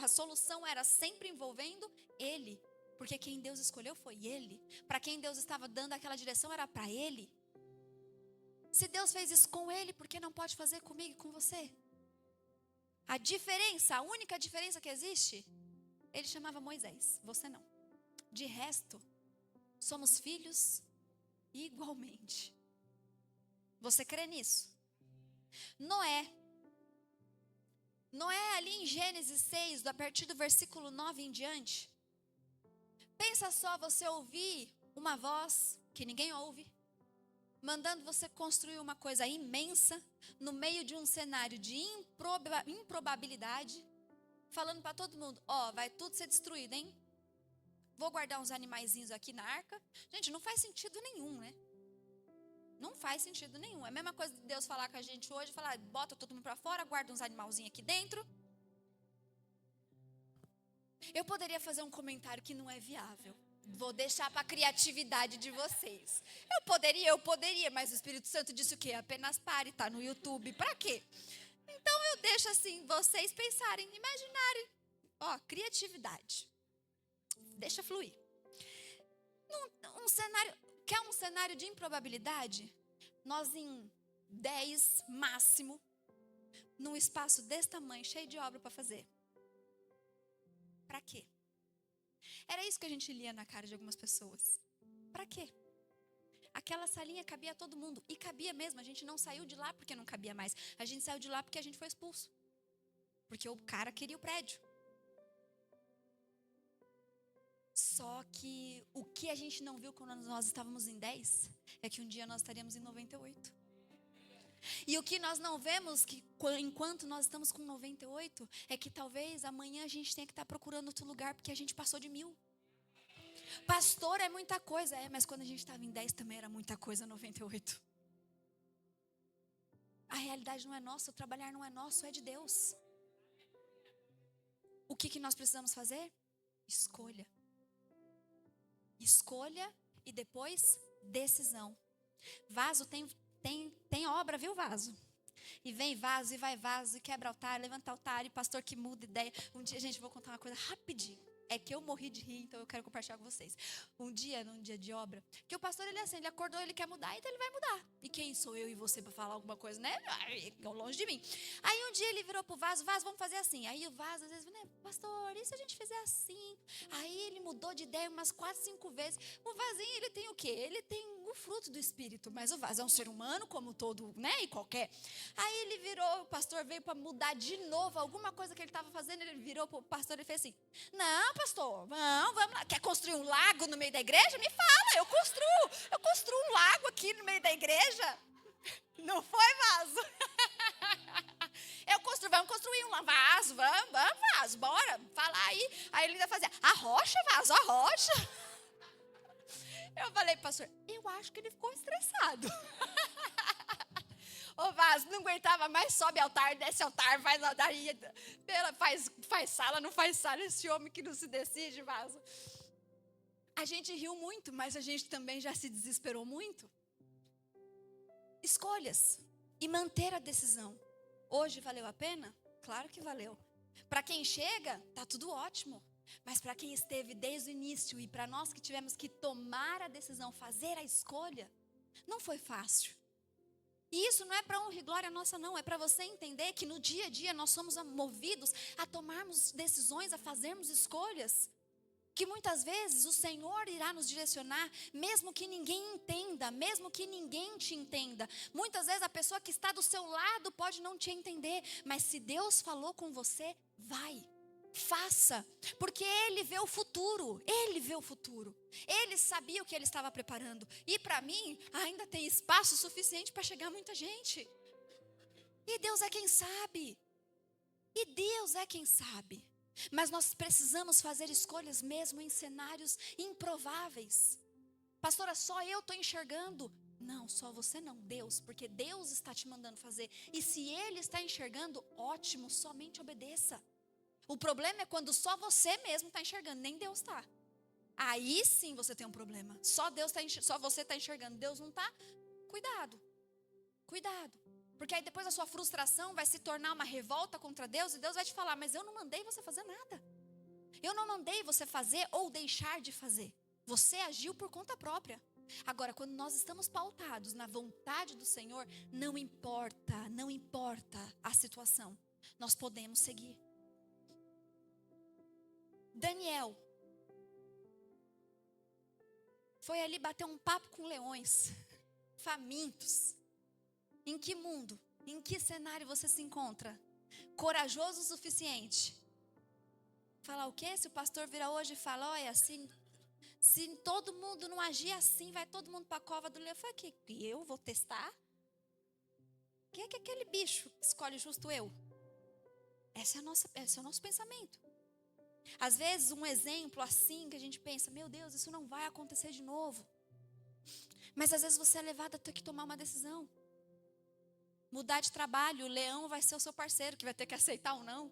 A solução era sempre envolvendo Ele. Porque quem Deus escolheu foi Ele. Para quem Deus estava dando aquela direção era para Ele. Se Deus fez isso com Ele, por que não pode fazer comigo e com você? A diferença, a única diferença que existe, Ele chamava Moisés, você não. De resto, somos filhos igualmente. Você crê nisso? Noé ali em Gênesis 6, a partir do versículo 9 em diante. Pensa só você ouvir uma voz que ninguém ouve, mandando você construir uma coisa imensa, no meio de um cenário de improbabilidade, falando para todo mundo, vai tudo ser destruído, hein? Vou guardar uns animaizinhos aqui na arca. Gente, não faz sentido nenhum, né? Não faz sentido nenhum. É a mesma coisa de Deus falar com a gente hoje, falar, bota todo mundo para fora, guarda uns animalzinhos aqui dentro. Eu poderia fazer um comentário que não é viável. Vou deixar para a criatividade de vocês. Eu poderia, mas o Espírito Santo disse o quê? Apenas pare, tá no YouTube. Para quê? Então eu deixo assim, vocês pensarem, imaginarem. Ó, criatividade. Deixa fluir. Um cenário, quer um cenário de improbabilidade? Nós em 10 máximo, num espaço desse tamanho, cheio de obra para fazer. Para quê? Era isso que a gente lia na cara de algumas pessoas. Para quê? Aquela salinha cabia a todo mundo. E cabia mesmo, a gente não saiu de lá porque não cabia mais. A gente saiu de lá porque a gente foi expulso. Porque o cara queria o prédio. Só que o que a gente não viu quando nós estávamos em 10 é que um dia nós estaríamos em 98. E o que nós não vemos que enquanto nós estamos com 98 é que talvez amanhã a gente tenha que estar procurando outro lugar porque a gente passou de 1000. Pastor, é muita coisa. Mas quando a gente estava em 10 também era muita coisa, 98. A realidade não é nossa, o trabalhar não é nosso, é de Deus. O que nós precisamos fazer? Escolha. Escolha e depois decisão. Vaso tem obra, viu, vaso? E vem vaso, e vai vaso, e quebra altar, levanta altar, e pastor que muda ideia. Um dia, gente, vou contar uma coisa rapidinho. É que eu morri de rir, então eu quero compartilhar com vocês. Num dia de obra, que o pastor, ele é assim, ele acordou, ele quer mudar, então ele vai mudar. E quem sou eu e você para falar alguma coisa, né? Longe de mim. Aí um dia ele virou pro vaso, vamos fazer assim. Aí o vaso, às vezes, né, pastor, e se a gente fizer assim? Aí ele mudou de ideia umas 4, 5 vezes. O vasinho, ele tem o quê? Ele tem o fruto do Espírito, mas o vaso é um ser humano, como todo, né, e qualquer. Aí ele virou, o pastor veio para mudar de novo alguma coisa que ele estava fazendo, ele virou pro pastor e fez assim, não, pastor, vamos lá, quer construir um lago no meio da igreja? Me fala, eu construo um lago aqui no meio da igreja. Não foi, vaso? Vamos construir um vaso, vamos, vaso, bora, fala aí. Aí ele ainda fazia, a rocha, vaso, a rocha. Eu falei, pastor, eu acho que ele ficou estressado. O vaso não aguentava mais, sobe altar, desce altar, faz altar, faz sala, não faz sala, esse homem que não se decide, vaso. A gente riu muito, mas a gente também já se desesperou muito. Escolhas e manter a decisão. Hoje valeu a pena? Claro que valeu. Para quem chega, tá tudo ótimo. Mas para quem esteve desde o início e para nós que tivemos que tomar a decisão, fazer a escolha, não foi fácil. E isso não é para honra e glória nossa, não. É para você entender que no dia a dia nós somos movidos a tomarmos decisões, a fazermos escolhas. Que muitas vezes o Senhor irá nos direcionar, mesmo que ninguém entenda, mesmo que ninguém te entenda. Muitas vezes a pessoa que está do seu lado pode não te entender, mas se Deus falou com você, vai. Faça, porque Ele vê o futuro, Ele sabia o que Ele estava preparando. E para mim, ainda tem espaço suficiente para chegar muita gente. E Deus é quem sabe. Mas nós precisamos fazer escolhas mesmo em cenários improváveis. Pastora, só eu estou enxergando. Não, só você não, Deus, porque Deus está te mandando fazer. E se Ele está enxergando, ótimo, somente obedeça. O problema é quando só você mesmo está enxergando, nem Deus está. Aí sim você tem um problema. Só você está enxergando, Deus não está. Cuidado. Porque aí depois a sua frustração vai se tornar uma revolta contra Deus. E Deus vai te falar, mas eu não mandei você fazer nada. Eu não mandei você fazer ou deixar de fazer. Você agiu por conta própria. Agora, quando nós estamos pautados na vontade do Senhor, não importa a situação. Nós podemos seguir. Daniel foi ali bater um papo com leões, famintos. Em que mundo, em que cenário você se encontra? Corajoso o suficiente? Falar o quê? Se o pastor vira hoje e fala, olha, se todo mundo não agir assim, vai todo mundo para a cova do leão. Eu falei, que eu vou testar? Quem é que aquele bicho escolhe justo eu? Esse é o nosso pensamento. Às vezes um exemplo assim que a gente pensa, meu Deus, isso não vai acontecer de novo. Mas às vezes você é levado a ter que tomar uma decisão. Mudar de trabalho, o leão vai ser o seu parceiro, que vai ter que aceitar ou não.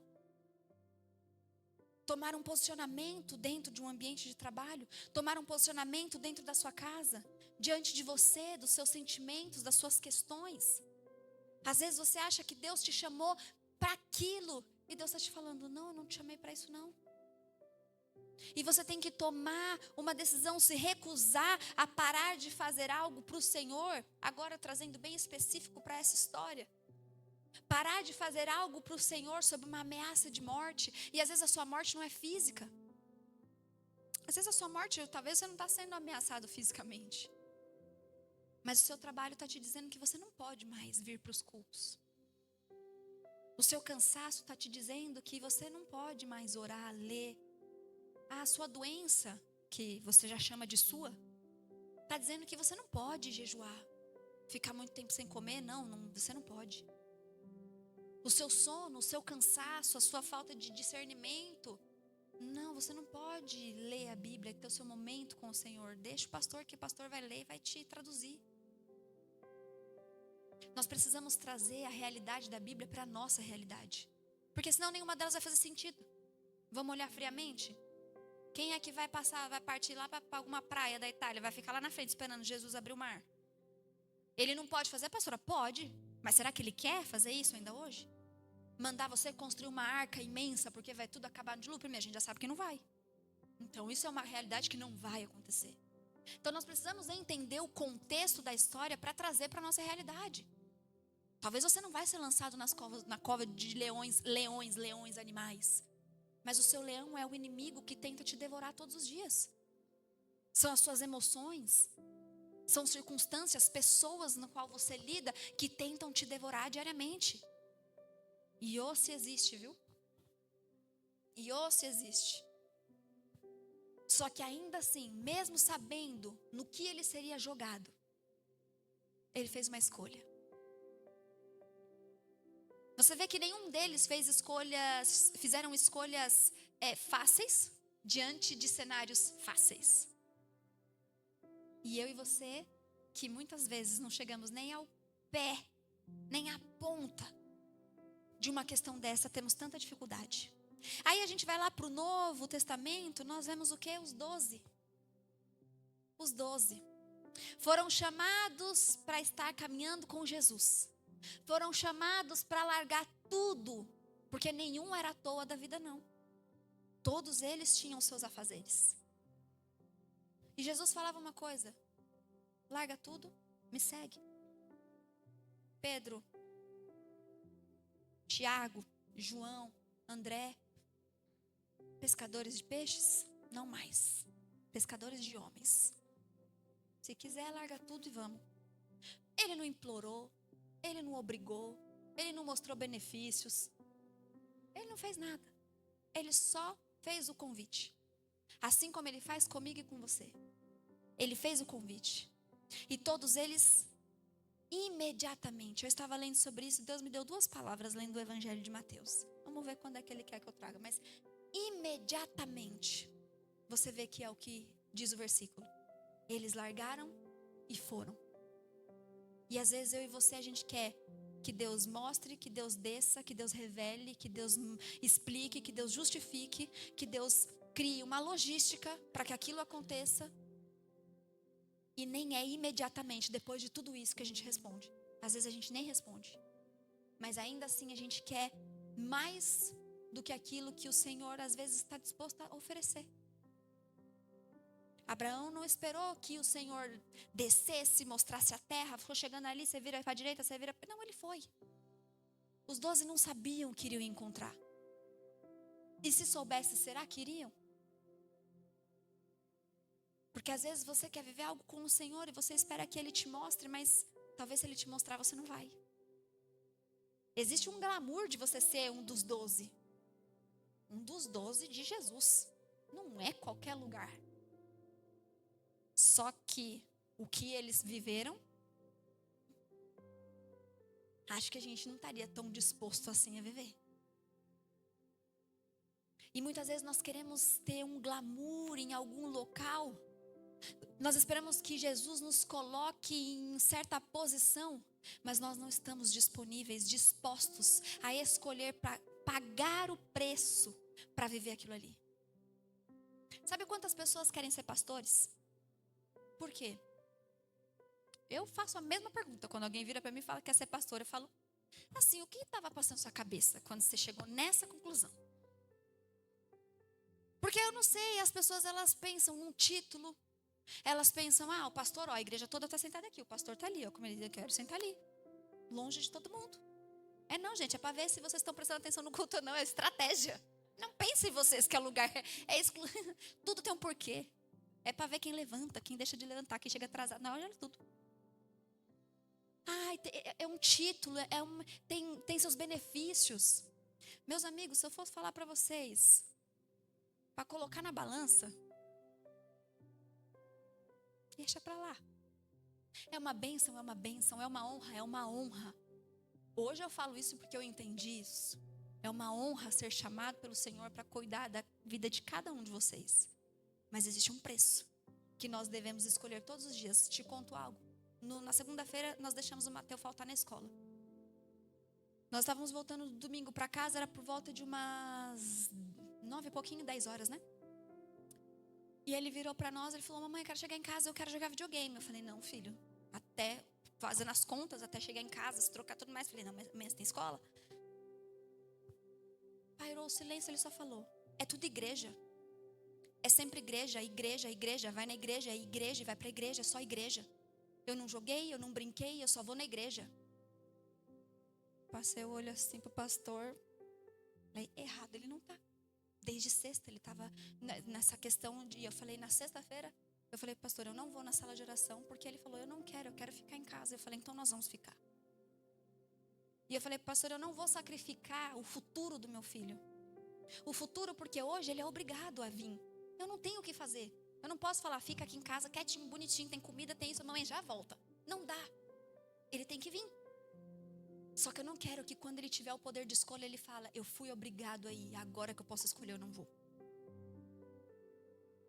Tomar um posicionamento dentro de um ambiente de trabalho. Tomar um posicionamento dentro da sua casa. Diante de você, dos seus sentimentos, das suas questões. Às vezes você acha que Deus te chamou para aquilo E Deus está te falando, não, eu não te chamei para isso não. E você tem que tomar uma decisão, se recusar a parar de fazer algo para o Senhor, agora trazendo bem específico para essa história. Parar de fazer algo para o Senhor sob uma ameaça de morte. E às vezes a sua morte não é física. Às vezes a sua morte, talvez você não está sendo ameaçado fisicamente. Mas o seu trabalho está te dizendo que você não pode mais vir para os cultos. O seu cansaço está te dizendo que você não pode mais orar, ler. A sua doença, que você já chama de sua, está dizendo que você não pode jejuar. Ficar muito tempo sem comer, não, você não pode. O seu sono, o seu cansaço, a sua falta de discernimento. Não, você não pode ler a Bíblia, ter o seu momento com o Senhor. Deixa o pastor, que o pastor vai ler e vai te traduzir. Nós precisamos trazer a realidade da Bíblia para a nossa realidade. Porque senão nenhuma delas vai fazer sentido. Vamos olhar friamente? Quem é que vai partir lá para alguma praia da Itália? Vai ficar lá na frente esperando Jesus abrir o mar? Ele não pode fazer, pastora? Pode. Mas será que ele quer fazer isso ainda hoje? Mandar você construir uma arca imensa porque vai tudo acabar no dilúvio? Primeiro, a gente já sabe que não vai. Então isso é uma realidade que não vai acontecer. Então nós precisamos entender o contexto da história para trazer para a nossa realidade. Talvez você não vai ser lançado na cova de leões, animais. Mas o seu leão é o inimigo que tenta te devorar todos os dias. São as suas emoções, são circunstâncias, pessoas no qual você lida que tentam te devorar diariamente. E ou se existe, viu? E ou se existe. Só que ainda assim, mesmo sabendo no que ele seria jogado, ele fez uma escolha. Você vê que nenhum deles fizeram escolhas fáceis diante de cenários fáceis. E eu e você, que muitas vezes não chegamos nem ao pé, nem à ponta de uma questão dessa, temos tanta dificuldade. Aí a gente vai lá para o Novo Testamento, nós vemos o quê? Os 12. Os 12 foram chamados para estar caminhando com Jesus. Foram chamados para largar tudo, porque nenhum era à toa da vida, não. Todos eles tinham seus afazeres. E Jesus falava uma coisa: larga tudo, me segue. Pedro, Tiago, João, André, pescadores de peixes? Não mais. Pescadores de homens. Se quiser, larga tudo e vamos. Ele não implorou. Ele não obrigou, ele não mostrou benefícios, ele não fez nada. Ele só fez o convite. Assim como ele faz comigo e com você. Ele fez o convite. E todos eles, imediatamente, eu estava lendo sobre isso, Deus me deu 2 palavras lendo o Evangelho de Mateus. Vamos ver quando é que ele quer que eu traga, mas imediatamente, você vê que é o que diz o versículo. Eles largaram e foram. E às vezes eu e você, a gente quer que Deus mostre, que Deus desça, que Deus revele, que Deus explique, que Deus justifique, que Deus crie uma logística para que aquilo aconteça. E nem é imediatamente depois de tudo isso que a gente responde. Às vezes a gente nem responde. Mas ainda assim a gente quer mais do que aquilo que o Senhor às vezes está disposto a oferecer. Abraão não esperou que o Senhor descesse, mostrasse a terra, ficou chegando ali, você vira para a direita, você vira... Não, ele foi. Os 12 não sabiam que iriam encontrar. E se soubesse, será que iriam? Porque às vezes você quer viver algo com o Senhor e você espera que Ele te mostre, mas talvez se Ele te mostrar, você não vai. Existe um glamour de você ser um dos 12. Um dos 12 de Jesus. Não é qualquer lugar. Só que o que eles viveram, acho que a gente não estaria tão disposto assim a viver. E muitas vezes nós queremos ter um glamour em algum local. Nós esperamos que Jesus nos coloque em certa posição, mas nós não estamos disponíveis, dispostos a escolher para pagar o preço para viver aquilo ali. Sabe quantas pessoas querem ser pastores? Por quê? Eu faço a mesma pergunta. Quando alguém vira para mim e fala que quer ser pastor, eu falo, Assim, o que estava passando na sua cabeça quando você chegou nessa conclusão? Porque eu não sei, as pessoas elas pensam num título, elas pensam, o pastor, a igreja toda está sentada aqui, o pastor está ali, como ele diz, eu quero sentar ali, longe de todo mundo. Não, gente, é para ver se vocês estão prestando atenção no culto ou não, é estratégia. Não pensem vocês que é lugar, tudo tem um porquê. É para ver quem levanta, quem deixa de levantar, quem chega atrasado, não, olha tudo. É um título, tem seus benefícios. Meus amigos, se eu fosse falar para vocês, para colocar na balança, deixa para lá. É uma bênção, é uma bênção, é uma honra, é uma honra. Hoje eu falo isso porque eu entendi isso. É uma honra ser chamado pelo Senhor para cuidar da vida de cada um de vocês. Mas existe um preço que nós devemos escolher todos os dias. Te conto algo. Na segunda-feira nós deixamos o Mateus faltar na escola. Nós estávamos voltando do domingo para casa, era por volta de umas 9 e pouquinho, 10 horas, né? E ele virou para nós, ele falou, mamãe, eu quero chegar em casa, eu quero jogar videogame. Eu falei, não, filho, até fazendo as contas, até chegar em casa, se trocar tudo mais. Eu falei, não, mas amanhã você tem escola? Pairou o silêncio, ele só falou, é tudo igreja. É sempre igreja, igreja, igreja, vai na igreja, é igreja, vai para a igreja, é só igreja. Eu não joguei, eu não brinquei, eu só vou na igreja. Passei o olho assim pro pastor. Falei, errado, ele não tá. Desde sexta ele estava nessa questão de... Eu falei, na sexta-feira, eu falei, pastor, eu não vou na sala de oração, porque ele falou, eu não quero, eu quero ficar em casa. Eu falei, então nós vamos ficar. E eu falei, pastor, eu não vou sacrificar o futuro do meu filho. O futuro, porque hoje ele é obrigado a vir. Eu não tenho o que fazer. Eu não posso falar, fica aqui em casa, quietinho, bonitinho, tem comida, tem isso, mamãe já volta. Não dá. Ele tem que vir. Só que eu não quero que quando ele tiver o poder de escolha, ele fala, eu fui obrigado a ir, agora que eu posso escolher, eu não vou.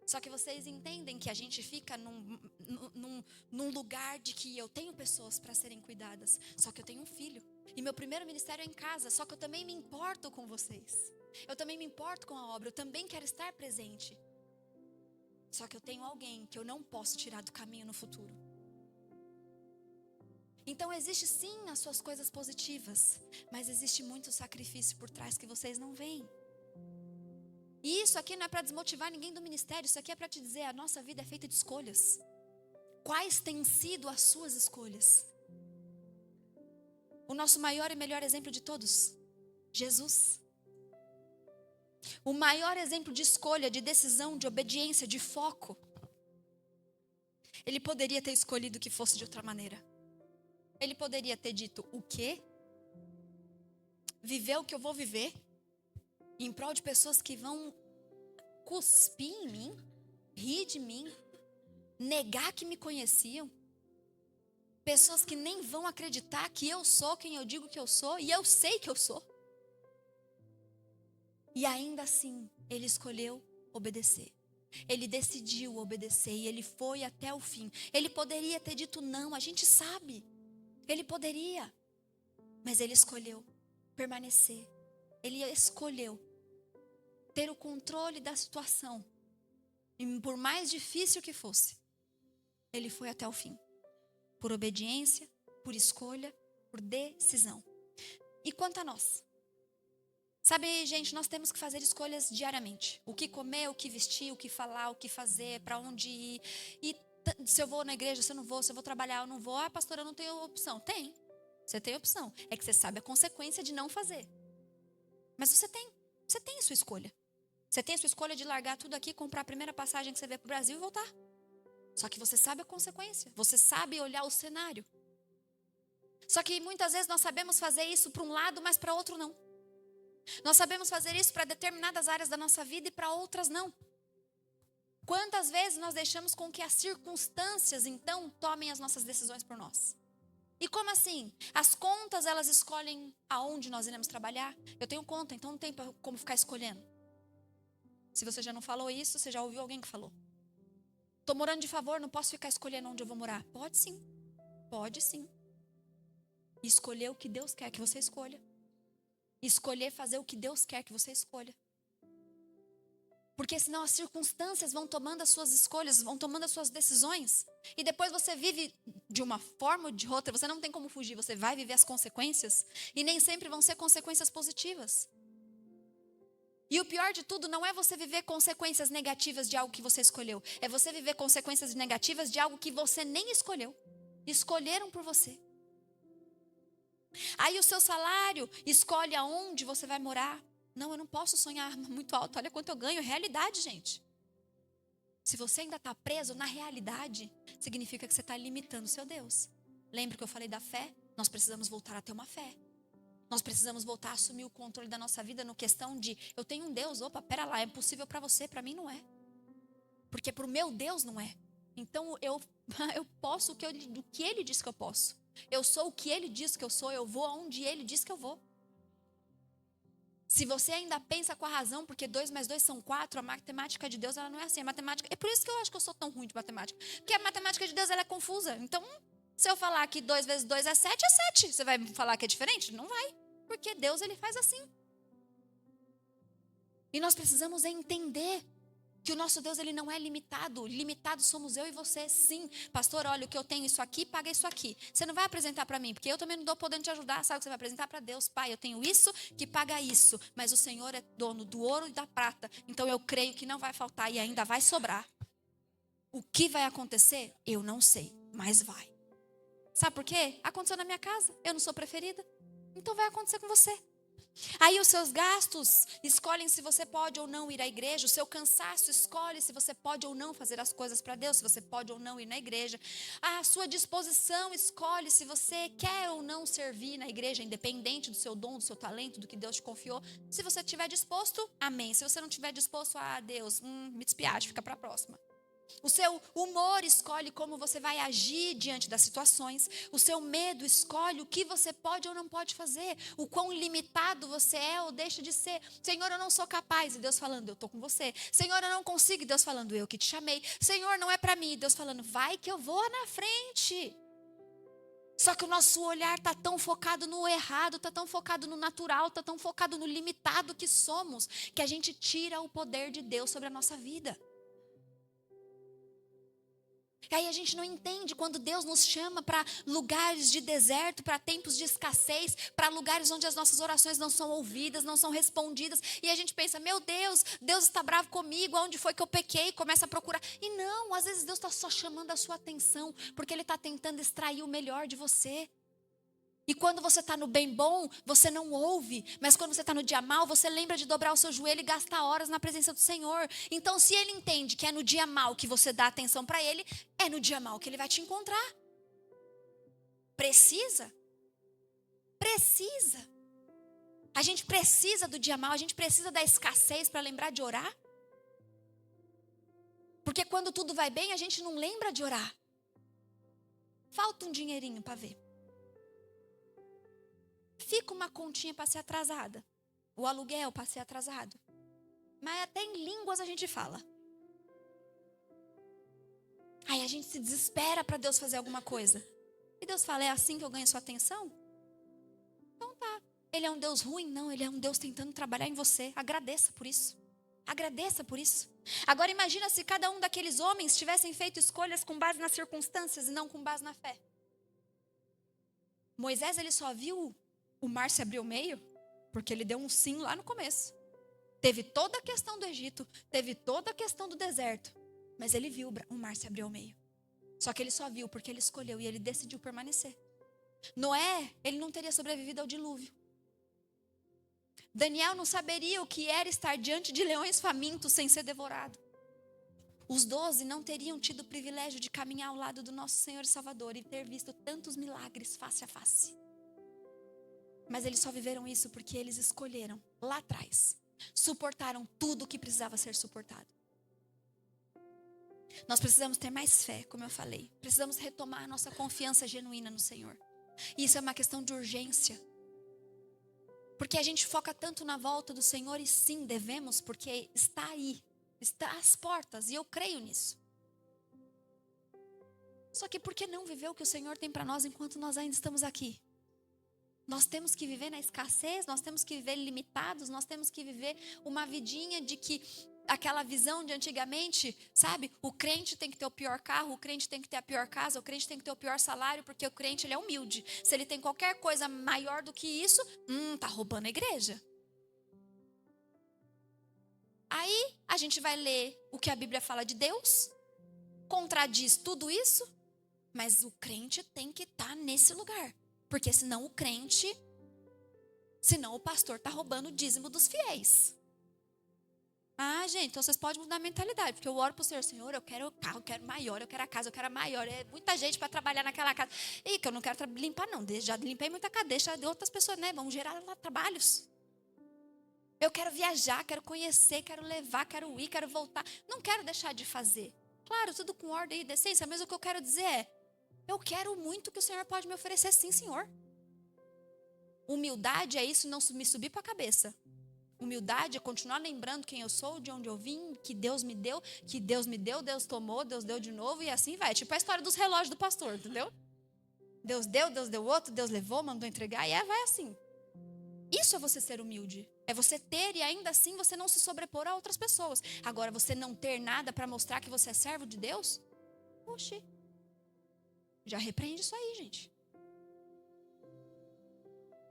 Só que vocês entendem que a gente fica num lugar de que eu tenho pessoas para serem cuidadas. Só que eu tenho um filho. E meu primeiro ministério é em casa, só que eu também me importo com vocês. Eu também me importo com a obra, eu também quero estar presente. Só que eu tenho alguém que eu não posso tirar do caminho no futuro. Então existe sim as suas coisas positivas, mas existe muito sacrifício por trás que vocês não veem. E isso aqui não é para desmotivar ninguém do ministério, isso aqui é para te dizer, a nossa vida é feita de escolhas. Quais têm sido as suas escolhas? O nosso maior e melhor exemplo de todos, Jesus. O maior exemplo de escolha, de decisão, de obediência, de foco. Ele poderia ter escolhido que fosse de outra maneira. Ele poderia ter dito, o quê? Viver o que eu vou viver? Em prol de pessoas que vão cuspir em mim? Rir de mim? Negar que me conheciam? Pessoas que nem vão acreditar que eu sou quem eu digo que eu sou, e eu sei que eu sou. E ainda assim, ele escolheu obedecer. Ele decidiu obedecer e ele foi até o fim. Ele poderia ter dito não, a gente sabe. Ele poderia. Mas ele escolheu permanecer. Ele escolheu ter o controle da situação. E por mais difícil que fosse, ele foi até o fim. Por obediência, por escolha, por decisão. E quanto a nós? Sabe, gente, nós temos que fazer escolhas diariamente. O que comer, o que vestir, o que falar, o que fazer, para onde ir. E se eu vou na igreja, se eu não vou, se eu vou trabalhar, eu não vou. Pastora, eu não tenho opção. Tem. Você tem opção. É que você sabe a consequência de não fazer. Mas você tem a sua escolha. Você tem a sua escolha de largar tudo aqui, comprar a primeira passagem que você vê para o Brasil e voltar. Só que você sabe a consequência. Você sabe olhar o cenário. Só que muitas vezes nós sabemos fazer isso para um lado, mas para outro não. Nós sabemos fazer isso para determinadas áreas da nossa vida e para outras não. Quantas vezes nós deixamos com que as circunstâncias, então, tomem as nossas decisões por nós? E como assim? As contas, elas escolhem aonde nós iremos trabalhar? Eu tenho conta, então não tem como ficar escolhendo. Se você já não falou isso, você já ouviu alguém que falou. Estou morando de favor, não posso ficar escolhendo onde eu vou morar. Pode sim. Pode sim. Escolher o que Deus quer que você escolha. Escolher fazer o que Deus quer que você escolha. Porque senão as circunstâncias vão tomando as suas escolhas, vão tomando as suas decisões. E depois você vive de uma forma ou de outra, você não tem como fugir, você vai viver as consequências. E nem sempre vão ser consequências positivas. E o pior de tudo não é você viver consequências negativas de algo que você escolheu. É você viver consequências negativas de algo que você nem escolheu. Escolheram por você. Aí o seu salário escolhe aonde você vai morar. Não, eu não posso sonhar muito alto. Olha quanto eu ganho. É realidade, gente. Se você ainda está preso na realidade, significa que você está limitando o seu Deus. Lembra que eu falei da fé? Nós precisamos voltar a ter uma fé. Nós precisamos voltar a assumir o controle da nossa vida no questão de, eu tenho um Deus, opa, pera lá, é possível para você, para mim não é. Porque para o meu Deus não é. Então eu posso o que Ele diz que eu posso. Eu sou o que Ele diz que eu sou, eu vou aonde Ele diz que eu vou. Se você ainda pensa com a razão, porque 2 mais 2 são 4, a matemática de Deus ela não é assim. A matemática, é por isso que eu acho que eu sou tão ruim de matemática. Porque a matemática de Deus ela é confusa. Então, se eu falar que 2 vezes 2 é 7, é 7. Você vai falar que é diferente? Não vai. Porque Deus ele faz assim. E nós precisamos entender que o nosso Deus ele não é limitado. Limitados somos eu e você, sim. Pastor, olha, o que eu tenho isso aqui, paga isso aqui. Você não vai apresentar para mim, porque eu também não estou podendo te ajudar. Sabe o que você vai apresentar para Deus? Pai, eu tenho isso que paga isso. Mas o Senhor é dono do ouro e da prata. Então eu creio que não vai faltar e ainda vai sobrar. O que vai acontecer? Eu não sei, mas vai. Sabe por quê? Aconteceu na minha casa. Eu não sou preferida. Então vai acontecer com você. Aí os seus gastos escolhem se você pode ou não ir à igreja. O seu cansaço escolhe se você pode ou não fazer as coisas para Deus, se você pode ou não ir na igreja. A sua disposição escolhe se você quer ou não servir na igreja, independente do seu dom, do seu talento, do que Deus te confiou. Se você estiver disposto, amém. Se você não estiver disposto, Deus, me despiade, fica para a próxima. O seu humor escolhe como você vai agir diante das situações. O seu medo escolhe o que você pode ou não pode fazer. O quão limitado você é ou deixa de ser. Senhor, eu não sou capaz. E Deus falando, eu estou com você. Senhor, eu não consigo. E Deus falando, eu que te chamei. Senhor, não é para mim. E Deus falando, vai que eu vou na frente. Só que o nosso olhar está tão focado no errado, está tão focado no natural, está tão focado no limitado que somos, que a gente tira o poder de Deus sobre a nossa vida. E aí a gente não entende quando Deus nos chama para lugares de deserto, para tempos de escassez, para lugares onde as nossas orações não são ouvidas, não são respondidas. E a gente pensa, meu Deus, Deus está bravo comigo, onde foi que eu pequei? Começa a procurar. E não, às vezes Deus está só chamando a sua atenção, porque Ele está tentando extrair o melhor de você. E quando você está no bem bom, você não ouve. Mas quando você está no dia mal, você lembra de dobrar o seu joelho e gastar horas na presença do Senhor. Então, se Ele entende que é no dia mal que você dá atenção para Ele, é no dia mal que Ele vai te encontrar. Precisa? Precisa. A gente precisa do dia mal, a gente precisa da escassez para lembrar de orar. Porque quando tudo vai bem, a gente não lembra de orar. Falta um dinheirinho para ver. Fica uma continha para ser atrasada. O aluguel para ser atrasado. Mas até em línguas a gente fala. Aí a gente se desespera para Deus fazer alguma coisa. E Deus fala, é assim que eu ganho sua atenção? Então tá. Ele é um Deus ruim? Não, Ele é um Deus tentando trabalhar em você. Agradeça por isso. Agradeça por isso. Agora imagina se cada um daqueles homens tivessem feito escolhas com base nas circunstâncias e não com base na fé. Moisés, ele só viu o mar se abrir ao meio, porque ele deu um sim lá no começo. Teve toda a questão do Egito, teve toda a questão do deserto, mas ele viu o mar se abrir ao meio. Só que ele só viu porque ele escolheu e ele decidiu permanecer. Noé, ele não teria sobrevivido ao dilúvio. Daniel não saberia o que era estar diante de leões famintos sem ser devorado. Os 12 não teriam tido o privilégio de caminhar ao lado do nosso Senhor e Salvador e ter visto tantos milagres face a face. Mas eles só viveram isso porque eles escolheram, lá atrás, suportaram tudo o que precisava ser suportado. Nós precisamos ter mais fé, como eu falei. Precisamos retomar a nossa confiança genuína no Senhor. E isso é uma questão de urgência. Porque a gente foca tanto na volta do Senhor e sim, devemos, porque está aí, está às portas e eu creio nisso. Só que por que não viver o que o Senhor tem para nós enquanto nós ainda estamos aqui? Nós temos que viver na escassez, nós temos que viver limitados, nós temos que viver uma vidinha de que aquela visão de antigamente, sabe? O crente tem que ter o pior carro, o crente tem que ter a pior casa, o crente tem que ter o pior salário, porque o crente ele é humilde. Se ele tem qualquer coisa maior do que isso, tá roubando a igreja. Aí a gente vai ler o que a Bíblia fala de Deus, contradiz tudo isso, mas o crente tem que estar nesse lugar. Porque senão o pastor está roubando o dízimo dos fiéis. Gente, então vocês podem mudar a mentalidade, porque eu oro para o Senhor, eu quero o carro, eu quero maior, eu quero a casa, eu quero a maior. É muita gente para trabalhar naquela casa. E que eu não quero limpar não, já limpei muita casa, deixa de outras pessoas, né? Vamos gerar lá trabalhos. Eu quero viajar, quero conhecer, quero levar, quero ir, quero voltar. Não quero deixar de fazer. Claro, tudo com ordem e decência, mas o que eu quero dizer é, eu quero muito que o Senhor pode me oferecer, sim, Senhor. Humildade é isso, não me subir para a cabeça. Humildade é continuar lembrando quem eu sou, de onde eu vim, que Deus me deu, Deus tomou, Deus deu de novo e assim vai. Tipo a história dos relógios do pastor, entendeu? Deus deu outro, Deus levou, mandou entregar e vai assim. Isso é você ser humilde. É você ter e ainda assim você não se sobrepor a outras pessoas. Agora, você não ter nada para mostrar que você é servo de Deus? Oxi. Já repreende isso aí, gente.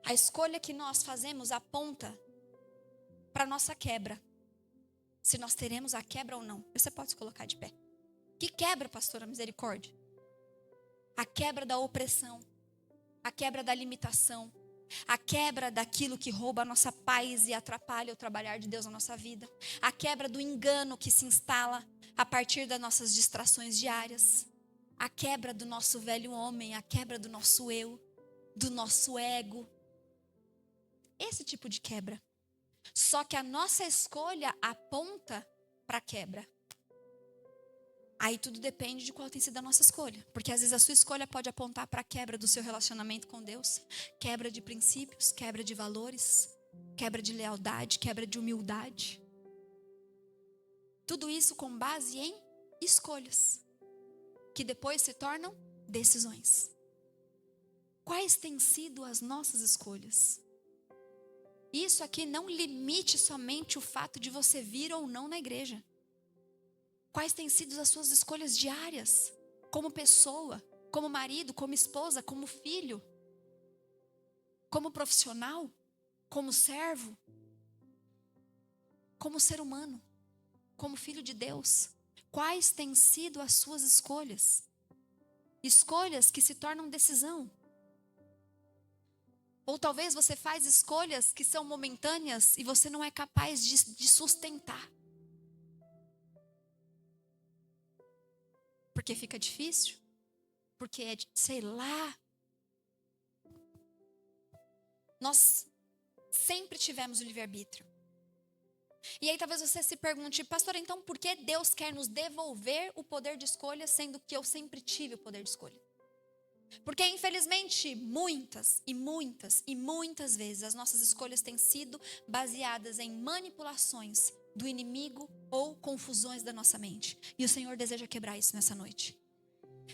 A escolha que nós fazemos aponta para a nossa quebra. Se nós teremos a quebra ou não. Você pode se colocar de pé. Que quebra, pastora Misericórdia? A quebra da opressão. A quebra da limitação. A quebra daquilo que rouba a nossa paz e atrapalha o trabalhar de Deus na nossa vida. A quebra do engano que se instala a partir das nossas distrações diárias. A quebra do nosso velho homem. A quebra do nosso eu. Do nosso ego. Esse tipo de quebra. Só que a nossa escolha aponta para a quebra. Aí tudo depende de qual tem sido a nossa escolha. Porque às vezes a sua escolha pode apontar para a quebra do seu relacionamento com Deus. Quebra de princípios, quebra de valores, quebra de lealdade, quebra de humildade. Tudo isso com base em escolhas. Que depois se tornam decisões. Quais têm sido as nossas escolhas? Isso aqui não limite somente o fato de você vir ou não na igreja. Quais têm sido as suas escolhas diárias? Como pessoa, como marido, como esposa, como filho? Como profissional? Como servo? Como ser humano? Como filho de Deus? Quais têm sido as suas escolhas? Escolhas que se tornam decisão. Ou talvez você faz escolhas que são momentâneas e você não é capaz de sustentar. Porque fica difícil? Porque é, sei lá. Nós sempre tivemos o livre-arbítrio. E aí talvez você se pergunte, pastor, então por que Deus quer nos devolver o poder de escolha, sendo que eu sempre tive o poder de escolha? Porque infelizmente muitas vezes as nossas escolhas têm sido baseadas em manipulações do inimigo ou confusões da nossa mente. E o Senhor deseja quebrar isso nessa noite.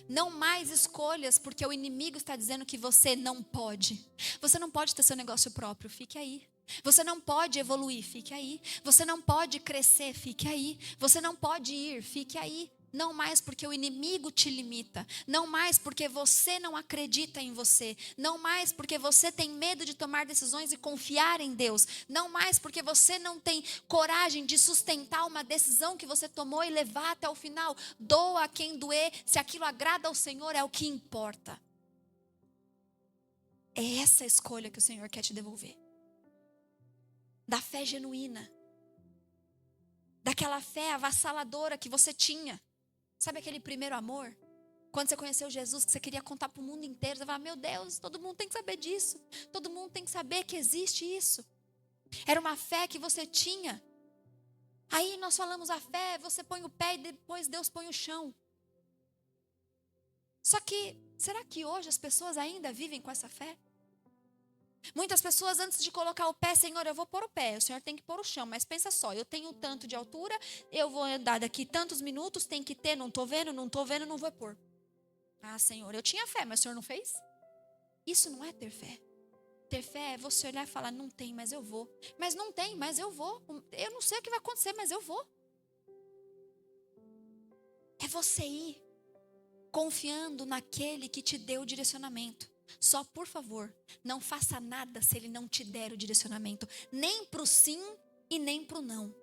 Não mais escolhas porque o inimigo está dizendo que você não pode. Você não pode ter seu negócio próprio, fique aí. Você não pode evoluir, fique aí. Você não pode crescer, fique aí. Você não pode ir, fique aí. Não mais porque o inimigo te limita. Não mais porque você não acredita em você. Não mais porque você tem medo de tomar decisões e confiar em Deus. Não mais porque você não tem coragem de sustentar uma decisão que você tomou e levar até o final. Doa a quem doer. Se aquilo agrada ao Senhor, é o que importa. É essa a escolha que o Senhor quer te devolver. Da fé genuína. Daquela fé avassaladora que você tinha. Sabe aquele primeiro amor? Quando você conheceu Jesus, que você queria contar para o mundo inteiro. Você falava, meu Deus, todo mundo tem que saber disso. Todo mundo tem que saber que existe isso. Era uma fé que você tinha. Aí nós falamos a fé, você põe o pé e depois Deus põe o chão. Só que, será que hoje as pessoas ainda vivem com essa fé? Muitas pessoas antes de colocar o pé, Senhor, eu vou pôr o pé, o Senhor tem que pôr o chão, mas pensa só, eu tenho tanto de altura, eu vou andar daqui tantos minutos, tem que ter, não estou vendo, não vou pôr. Ah, Senhor, eu tinha fé, mas o Senhor não fez? Isso não é ter fé. Ter fé é você olhar e falar, não tem, mas eu vou. Mas não tem, mas eu vou. Eu não sei o que vai acontecer, mas eu vou. você ir confiando naquele que te deu o direcionamento. Só, por favor, não faça nada se ele não te der o direcionamento. Nem para o sim e nem para o não.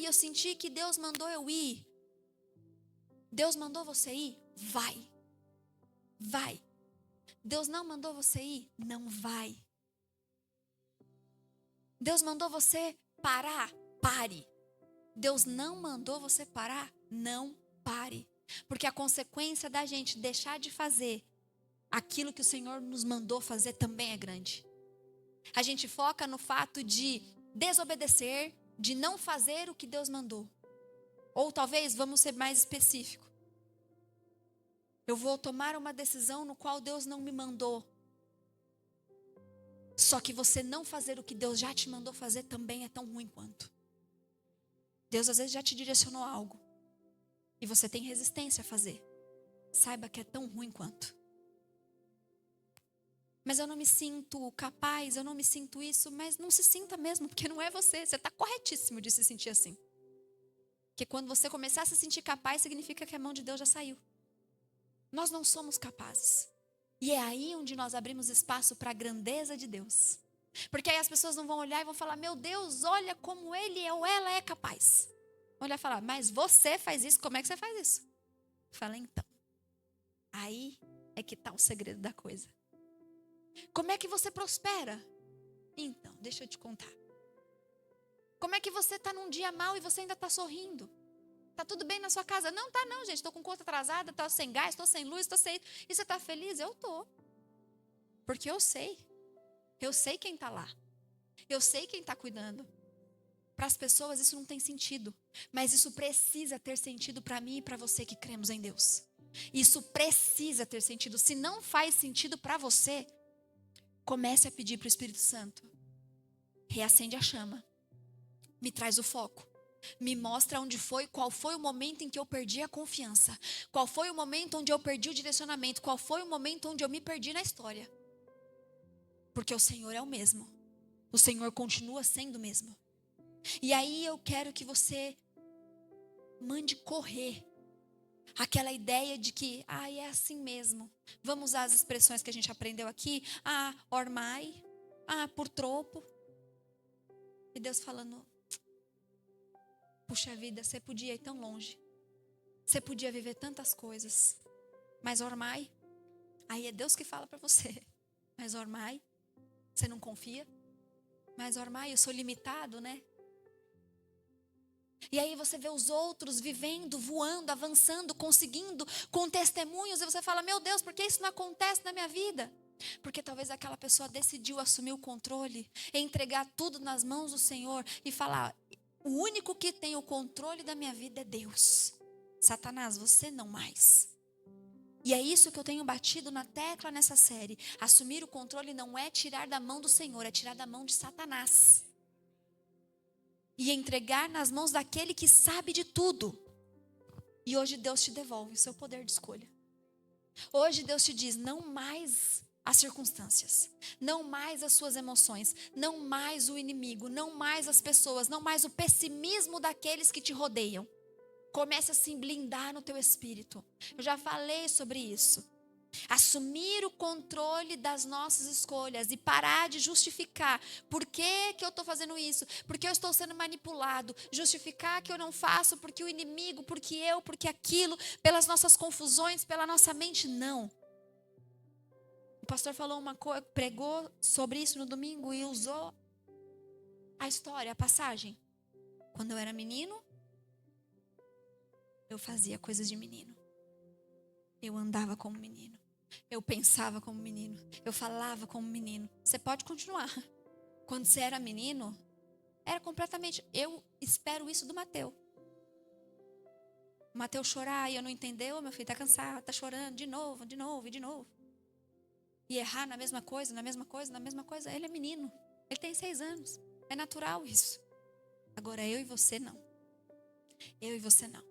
Eu senti que Deus mandou eu ir. Deus mandou você ir? Vai. Vai. Deus não mandou você ir? Não vai. Deus mandou você parar? Pare. Deus não mandou você parar? Não pare. Porque a consequência da gente deixar de fazer aquilo que o Senhor nos mandou fazer também é grande. A gente foca no fato de desobedecer, de não fazer o que Deus mandou. Ou talvez, vamos ser mais específico. Eu vou tomar uma decisão no qual Deus não me mandou. Só que você não fazer o que Deus já te mandou fazer também é tão ruim quanto. Deus às vezes já te direcionou a algo. E você tem resistência a fazer. Saiba que é tão ruim quanto. Mas eu não me sinto capaz, eu não me sinto isso. Mas não se sinta mesmo, porque não é você. Você está corretíssimo de se sentir assim. Porque quando você começar a se sentir capaz, significa que a mão de Deus já saiu. Nós não somos capazes. E é aí onde nós abrimos espaço para a grandeza de Deus. Porque aí as pessoas não vão olhar e vão falar: meu Deus, olha como ele ou ela é capaz. Vão olhar e falar: mas você faz isso, como é que você faz isso? Fala, então. Aí é que está o segredo da coisa. Como é que você prospera? Então, deixa eu te contar. Como é que você está num dia mau e você ainda está sorrindo? Está tudo bem na sua casa? Não, tá não, gente. Estou com conta atrasada, estou sem gás, estou sem luz, estou sem... E você está feliz? Eu estou. Porque eu sei. Eu sei quem está lá. Eu sei quem está cuidando. Para as pessoas isso não tem sentido. Mas isso precisa ter sentido para mim e para você que cremos em Deus. Isso precisa ter sentido. Se não faz sentido para você, comece a pedir para o Espírito Santo. Reacende a chama. Me traz o foco. Me mostra onde foi, qual foi o momento em que eu perdi a confiança. Qual foi o momento onde eu perdi o direcionamento. Qual foi o momento onde eu me perdi na história. Porque o Senhor é o mesmo. O Senhor continua sendo o mesmo. E aí eu quero que você mande correr aquela ideia de que, é assim mesmo. Vamos usar as expressões que a gente aprendeu aqui. Ormai. Por tropo. E Deus falando: puxa vida, você podia ir tão longe. Você podia viver tantas coisas. Mas ormai. Aí é Deus que fala para você. Mas ormai. Você não confia? Mas ormai, eu sou limitado, né? E aí você vê os outros vivendo, voando, avançando, conseguindo, com testemunhos. E você fala: meu Deus, por que isso não acontece na minha vida? Porque talvez aquela pessoa decidiu assumir o controle, entregar tudo nas mãos do Senhor e falar: o único que tem o controle da minha vida é Deus. Satanás, você não mais. E é isso que eu tenho batido na tecla nessa série. Assumir o controle não é tirar da mão do Senhor, é tirar da mão de Satanás. E entregar nas mãos daquele que sabe de tudo. E hoje Deus te devolve o seu poder de escolha. Hoje Deus te diz: não mais as circunstâncias, não mais as suas emoções, não mais o inimigo, não mais as pessoas, não mais o pessimismo daqueles que te rodeiam. Comece a se blindar no teu espírito. Eu já falei sobre isso. Assumir o controle das nossas escolhas e parar de justificar. Por que que eu estou fazendo isso? Porque eu estou sendo manipulado. Justificar que eu não faço porque o inimigo, porque eu, porque aquilo, pelas nossas confusões, pela nossa mente, não. O pastor falou pregou sobre isso no domingo e usou a história, a passagem. Quando eu era menino, eu fazia coisas de menino. Eu andava como menino. Eu pensava como menino. Eu falava como menino. Você pode continuar. Quando você era menino, era completamente... Eu espero isso do Mateus. O Mateus chorar e eu não entender. Meu filho está cansado, está chorando de novo, de novo e de novo. E errar na mesma coisa, na mesma coisa, na mesma coisa. Ele é menino. Ele tem 6 anos. É natural isso. Agora eu e você não. Eu e você não.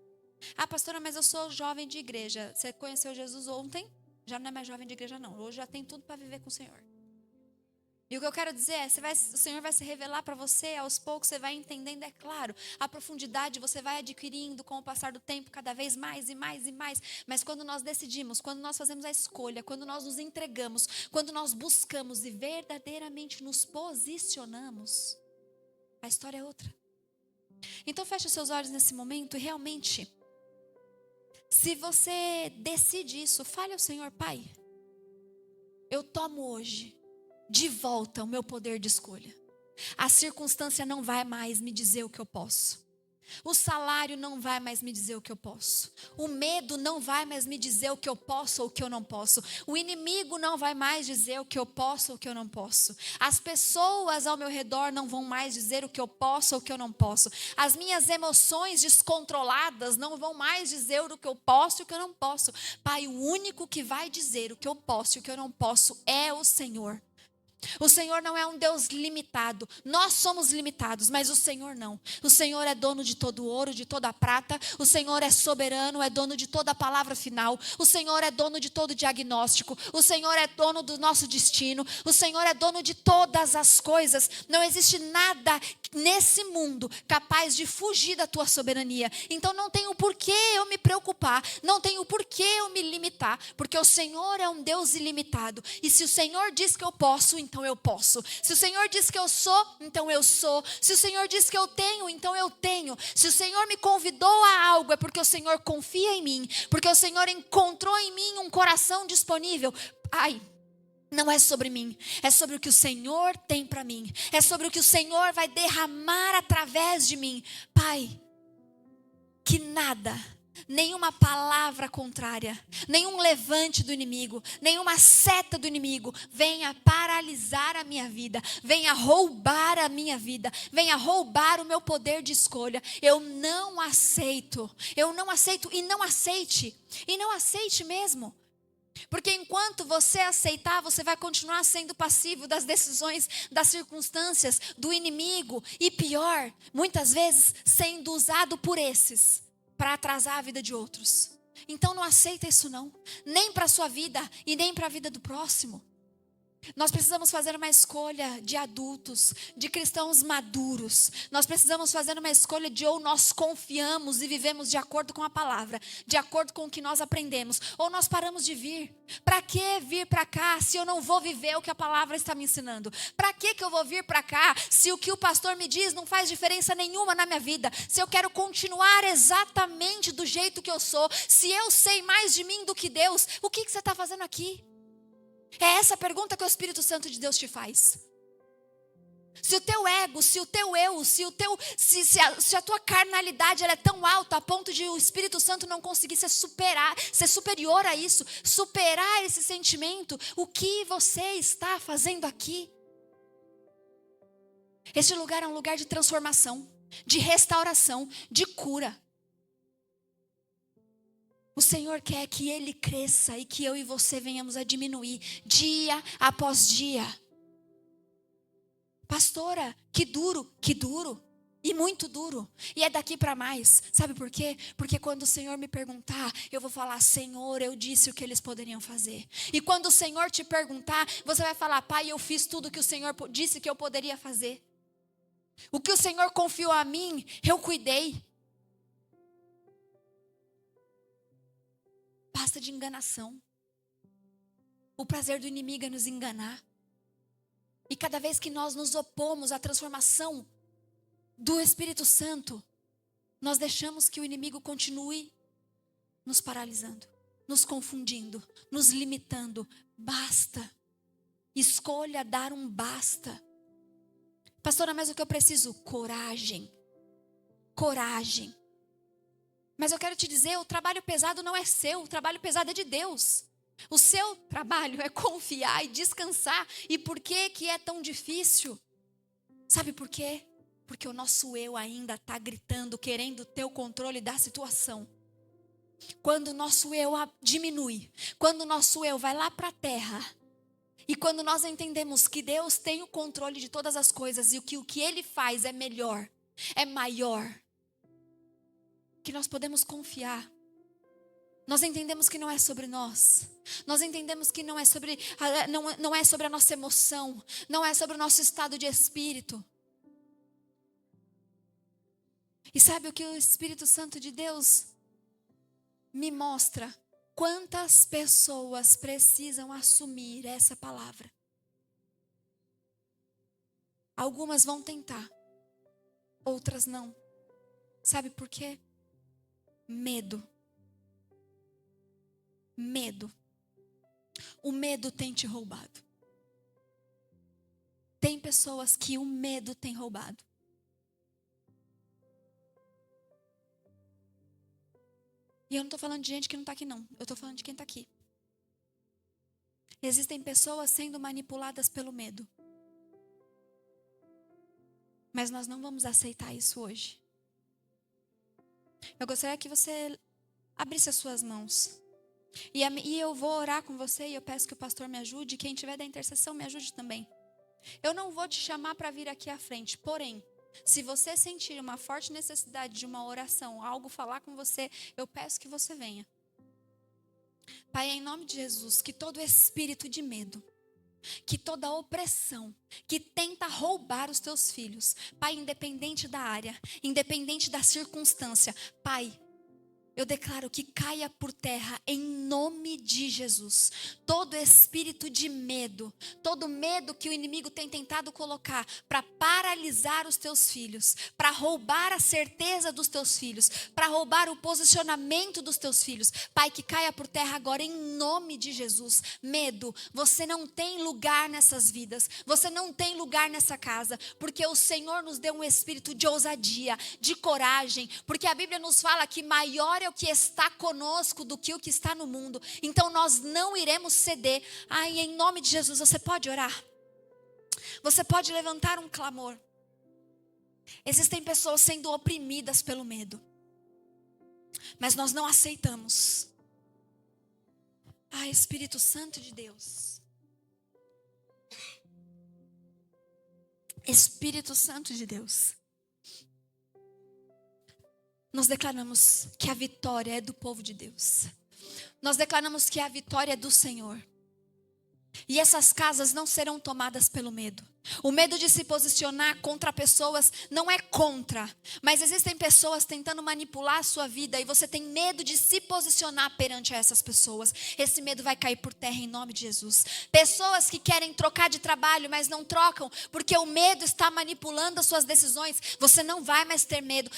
Pastora, mas eu sou jovem de igreja. Você conheceu Jesus ontem? Já não é mais jovem de igreja não. Hoje já tem tudo para viver com o Senhor. E o que eu quero dizer é, o Senhor vai se revelar para você, aos poucos você vai entendendo, é claro. A profundidade você vai adquirindo com o passar do tempo, cada vez mais e mais e mais. Mas quando nós decidimos, quando nós fazemos a escolha, quando nós nos entregamos, quando nós buscamos e verdadeiramente nos posicionamos, a história é outra. Então feche os seus olhos nesse momento e realmente, se você decide isso, fale ao Senhor: Pai, eu tomo hoje de volta o meu poder de escolha. A circunstância não vai mais me dizer o que eu posso. O salário não vai mais me dizer o que eu posso. O medo não vai mais me dizer o que eu posso ou o que eu não posso. O inimigo não vai mais dizer o que eu posso ou o que eu não posso. As pessoas ao meu redor não vão mais dizer o que eu posso ou o que eu não posso. As minhas emoções descontroladas não vão mais dizer o que eu posso e o que eu não posso. Pai, o único que vai dizer o que eu posso e o que eu não posso é o Senhor. O Senhor não é um Deus limitado. Nós somos limitados, mas o Senhor não. O Senhor é dono de todo o ouro, de toda a prata. O Senhor é soberano, é dono de toda a palavra final. O Senhor é dono de todo o diagnóstico. O Senhor é dono do nosso destino. O Senhor é dono de todas as coisas. Não existe nada nesse mundo capaz de fugir da tua soberania. Então não tenho por que eu me preocupar. Não tenho por que eu me limitar. Porque o Senhor é um Deus ilimitado. E se o Senhor diz que eu posso, então eu posso. Se o Senhor diz que eu sou, então eu sou. Se o Senhor diz que eu tenho, então eu tenho. Se o Senhor me convidou a algo, é porque o Senhor confia em mim. Porque o Senhor encontrou em mim um coração disponível. Ai, não é sobre mim, é sobre o que o Senhor tem para mim. É sobre o que o Senhor vai derramar através de mim. Pai, que nada, nenhuma palavra contrária, nenhum levante do inimigo, nenhuma seta do inimigo venha paralisar a minha vida, venha roubar a minha vida, venha roubar o meu poder de escolha. Eu não aceito e não aceite mesmo. Porque enquanto você aceitar, você vai continuar sendo passivo das decisões, das circunstâncias, do inimigo. E pior, muitas vezes sendo usado por esses para atrasar a vida de outros. Então não aceita isso não, nem para a sua vida e nem para a vida do próximo. Nós precisamos fazer uma escolha de adultos, de cristãos maduros. Nós precisamos fazer uma escolha de ou nós confiamos e vivemos de acordo com a palavra, de acordo com o que nós aprendemos, ou nós paramos de vir. Para que vir para cá se eu não vou viver o que a palavra está me ensinando? Para que eu vou vir para cá se o que o pastor me diz não faz diferença nenhuma na minha vida? Se eu quero continuar exatamente do jeito que eu sou, se eu sei mais de mim do que Deus, o que você está fazendo aqui? É essa pergunta que o Espírito Santo de Deus te faz. Se o teu ego, se o teu eu, se a tua carnalidade ela é tão alta a ponto de o Espírito Santo não conseguir ser superior a isso, superar esse sentimento, o que você está fazendo aqui? Este lugar é um lugar de transformação, de restauração, de cura. O Senhor quer que Ele cresça e que eu e você venhamos a diminuir dia após dia. Pastora, que duro e muito duro. E é daqui para mais. Sabe por quê? Porque quando o Senhor me perguntar, eu vou falar: Senhor, eu disse o que eles poderiam fazer. E quando o Senhor te perguntar, você vai falar: Pai, eu fiz tudo o que o Senhor disse que eu poderia fazer. O que o Senhor confiou a mim, eu cuidei. Basta de enganação. O prazer do inimigo é nos enganar. E cada vez que nós nos opomos à transformação do Espírito Santo, nós deixamos que o inimigo continue nos paralisando, nos confundindo, nos limitando. Basta. Escolha dar um basta. Pastora, mas o que eu preciso? Coragem. Coragem. Mas eu quero te dizer, o trabalho pesado não é seu, o trabalho pesado é de Deus. O seu trabalho é confiar e descansar. E por que que é tão difícil? Sabe por quê? Porque o nosso eu ainda está gritando, querendo ter o controle da situação. Quando o nosso eu diminui, quando o nosso eu vai lá para a terra, e quando nós entendemos que Deus tem o controle de todas as coisas e o que Ele faz é melhor, é maior, que nós podemos confiar. Nós entendemos que não é sobre nós. Nós entendemos que não é sobre a nossa emoção. Não é sobre o nosso estado de espírito. E sabe o que o Espírito Santo de Deus me mostra? Quantas pessoas precisam assumir essa palavra? Algumas vão tentar, outras não. Sabe por quê? Medo. Medo. O medo tem te roubado. Tem pessoas que o medo tem roubado. E eu não estou falando de gente que não está aqui, não. Eu estou falando de quem está aqui. Existem pessoas sendo manipuladas pelo medo. Mas nós não vamos aceitar isso hoje. Eu gostaria que você abrisse as suas mãos. E eu vou orar com você e eu peço que o pastor me ajude. Quem tiver da intercessão me ajude também. Eu não vou te chamar para vir aqui à frente. Porém, se você sentir uma forte necessidade de uma oração, algo falar com você, eu peço que você venha. Pai, em nome de Jesus, que todo espírito de medo, que toda opressão que tenta roubar os teus filhos, Pai, independente da área, independente da circunstância, Pai, eu declaro que caia por terra em nome de Jesus. Todo espírito de medo, todo medo que o inimigo tem tentado colocar para paralisar os teus filhos, para roubar a certeza dos teus filhos, para roubar o posicionamento dos teus filhos. Pai, que caia por terra agora em nome de Jesus. Medo, você não tem lugar nessas vidas, você não tem lugar nessa casa, porque o Senhor nos deu um espírito de ousadia, de coragem, porque a Bíblia nos fala que maior é o que está conosco do que o que está no mundo. Então nós não iremos ceder. Ai, em nome de Jesus, você pode orar. Você pode levantar um clamor. Existem pessoas sendo oprimidas pelo medo. Mas nós não aceitamos. Ai, Espírito Santo de Deus. Espírito Santo de Deus. Nós declaramos que a vitória é do povo de Deus. Nós declaramos que a vitória é do Senhor. E essas casas não serão tomadas pelo medo. O medo de se posicionar contra pessoas não é contra, mas existem pessoas tentando manipular a sua vida e você tem medo de se posicionar perante essas pessoas. Esse medo vai cair por terra em nome de Jesus. Pessoas que querem trocar de trabalho, mas não trocam porque o medo está manipulando as suas decisões. Você não vai mais ter medo.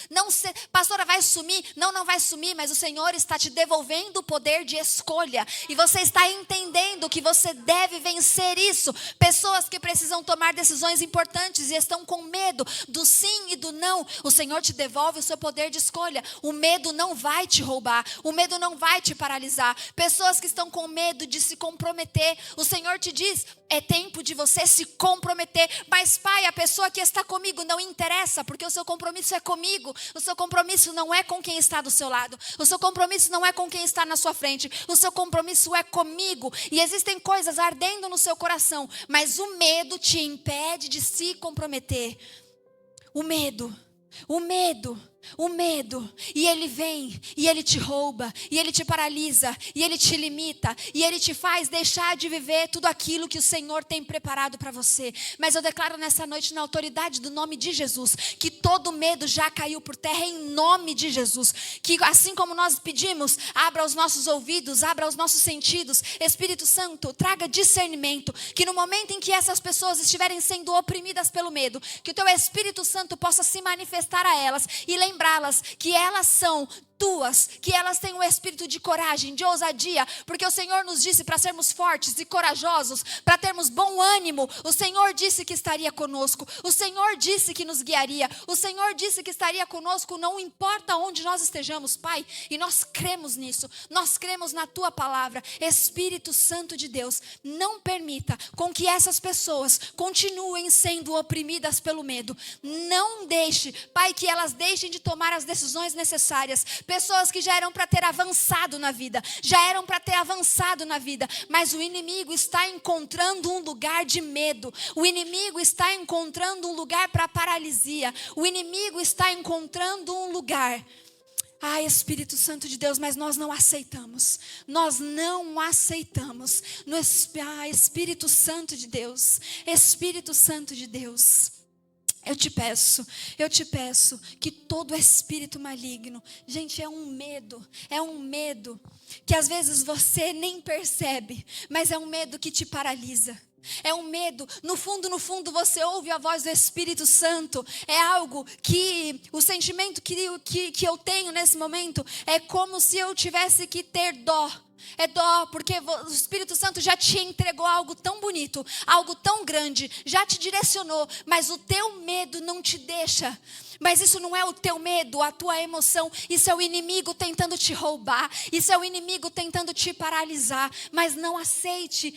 Pastora, vai sumir? Não, não vai sumir, mas o Senhor está te devolvendo o poder de escolha. E você está entendendo que você deve vencer isso. Pessoas que precisam tomar decisões importantes e estão com medo do sim e do não, o Senhor te devolve o seu poder de escolha. O medo não vai te roubar, o medo não vai te paralisar. Pessoas que estão com medo de se comprometer, o Senhor te diz, é tempo de você se comprometer. Mas Pai, a pessoa que está comigo não interessa, porque o seu compromisso é comigo. O seu compromisso não é com quem está do seu lado, o seu compromisso não é com quem está na sua frente, o seu compromisso é comigo. E existem coisas ardendo no seu coração, mas o medo te impede de se comprometer. O medo. E ele vem, e ele te rouba, e ele te paralisa, e ele te limita, e ele te faz deixar de viver tudo aquilo que o Senhor tem preparado para você. Mas eu declaro nessa noite, na autoridade do nome de Jesus, que todo medo já caiu por terra em nome de Jesus. Que assim como nós pedimos, abra os nossos ouvidos, abra os nossos sentidos. Espírito Santo, traga discernimento, que no momento em que essas pessoas estiverem sendo oprimidas pelo medo, que o teu Espírito Santo possa se manifestar a elas e lembrá-las que elas são tuas, que elas têm um espírito de coragem, de ousadia, porque o Senhor nos disse para sermos fortes e corajosos, para termos bom ânimo. O Senhor disse que estaria conosco, o Senhor disse que nos guiaria, o Senhor disse que estaria conosco, não importa onde nós estejamos, Pai, e nós cremos nisso, nós cremos na tua palavra. Espírito Santo de Deus, não permita com que essas pessoas continuem sendo oprimidas pelo medo. Não deixe, Pai, que elas deixem de tomar as decisões necessárias. Pessoas que já eram para ter avançado na vida, mas o inimigo está encontrando um lugar de medo, o inimigo está encontrando um lugar para paralisia, o inimigo está encontrando um lugar. Ah, Espírito Santo de Deus, mas nós não aceitamos. Nós não aceitamos. Espírito Santo de Deus. Espírito Santo de Deus. Eu te peço que todo espírito maligno, gente, é um medo que às vezes você nem percebe, mas é um medo que te paralisa. É um medo, no fundo você ouve a voz do Espírito Santo. É algo que, o sentimento que eu tenho nesse momento é como se eu tivesse que ter dó. É dó, porque o Espírito Santo já te entregou algo tão bonito, algo tão grande, já te direcionou, mas o teu medo não te deixa. Mas isso não é o teu medo, a tua emoção. Isso é o inimigo tentando te roubar. Isso é o inimigo tentando te paralisar. Mas não aceite